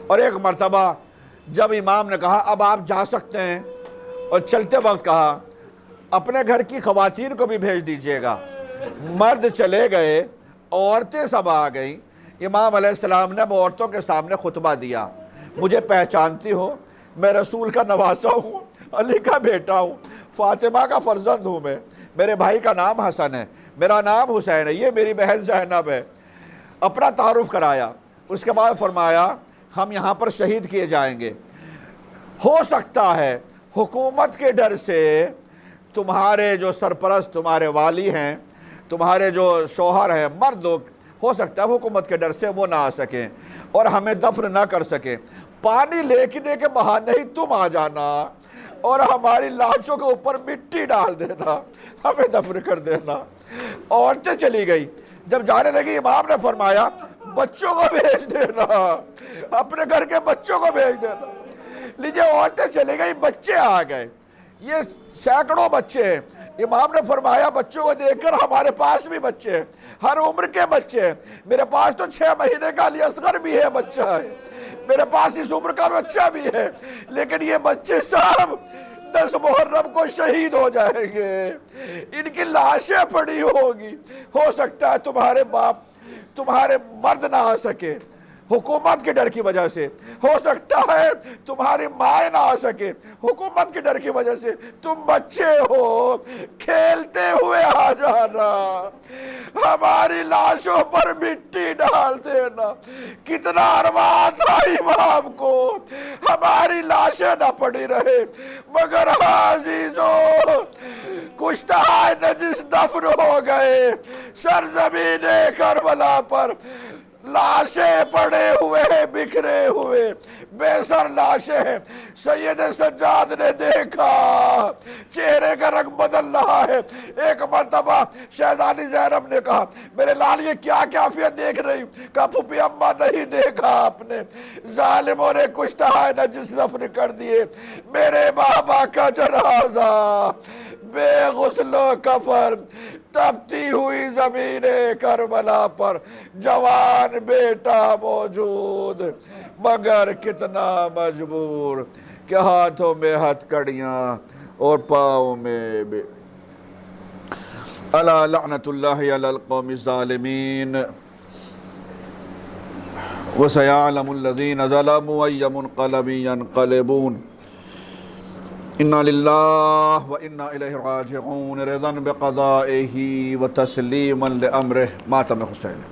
اور ایک مرتبہ جب امام نے کہا اب آپ جا سکتے ہیں، اور چلتے وقت کہا اپنے گھر کی خواتین کو بھی بھیج دیجئے گا، مرد چلے گئے، عورتیں سب آ گئیں۔ امام علیہ السلام نے اب عورتوں کے سامنے خطبہ دیا، مجھے پہچانتی ہو، میں رسول کا نواسہ ہوں، علی کا بیٹا ہوں، فاطمہ کا فرزند ہوں، میں میرے بھائی کا نام حسن ہے، میرا نام حسین ہے، یہ میری بہن زینب ہے۔ اپنا تعارف کرایا، اس کے بعد فرمایا ہم یہاں پر شہید کیے جائیں گے، ہو سکتا ہے حکومت کے ڈر سے تمہارے جو سرپرست، تمہارے والی ہیں، تمہارے جو شوہر ہیں، مرد لوگ، ہو سکتا ہے حکومت کے ڈر سے وہ نہ آ سکیں اور ہمیں دفن نہ کر سکیں، پانی لیکنے کے بہانے ہی تم آ جانا اور ہماری لاشوں کے اوپر مٹی ڈال دینا، ہمیں دفن کر دینا۔ عورتیں چلی گئی، جب جانے لگی امام نے فرمایا بچوں کو بھیج دینا، اپنے گھر کے بچوں کو بھیج دینا۔ لیجئے عورتیں چلی گئی، بچے آ گئے، یہ سینکڑوں بچے ہیں۔ امام نے فرمایا بچوں کو دیکھ کر ہمارے پاس بھی بچے ہیں، ہر عمر کے بچے ہیں، میرے پاس تو 6 مہینے کا علی اصغر بھی ہے، بچہ ہے، میرے پاس اس عمر کا بچہ بھی ہے، لیکن یہ بچے سب 10 محرم کو شہید ہو جائیں گے، ان کی لاشیں پڑی ہوگی، ہو سکتا ہے تمہارے باپ، تمہارے مرد نہ آ سکے حکومت کے ڈر کی وجہ سے، ہو سکتا ہے تمہاری مائیں نہ آ سکے حکومت کے ڈر کی وجہ سے، تم بچے ہو، کھیلتے ہوئے آ جانا، ہماری لاشوں پر مٹی ڈال دینا۔ کتنا ارمان تھا امام کو ہماری لاشیں نہ پڑی رہے، مگر عزیزو کشتہ نجس دفن ہو گئے، سرزمین کربلا پر لاشیں پڑے ہوئے، بکھرے ہوئے، بے سر لاشیں ہیں۔ سید سجاد نے دیکھا چہرے کا رنگ بدل رہا ہے۔ ایک مرتبہ شہزادی زینب نے کہا میرے لال یہ کیا کیفیت دیکھ رہی؟ کہا پھوپھی اماں نہیں دیکھا آپ نے، ظالموں نے کشتہ نجس دفن کر دیے، میرے بابا کا جنازہ بے غسل و کفن تپتی ہوئی زمین کربلا پر، جوان بیٹا موجود مگر کتنا مجبور کہ ہاتھوں میں ہتھ کڑیاں اور پاؤں میں بے۔ الا لعنت اللہ علی القوم الظالمین وسیعلم الذین ظلموا ای منقلب ینقلبون۔ انا للہ و انا الیہ راجعون رضا بقضائہ و تسلیما لامرہ۔ ماتم حسین۔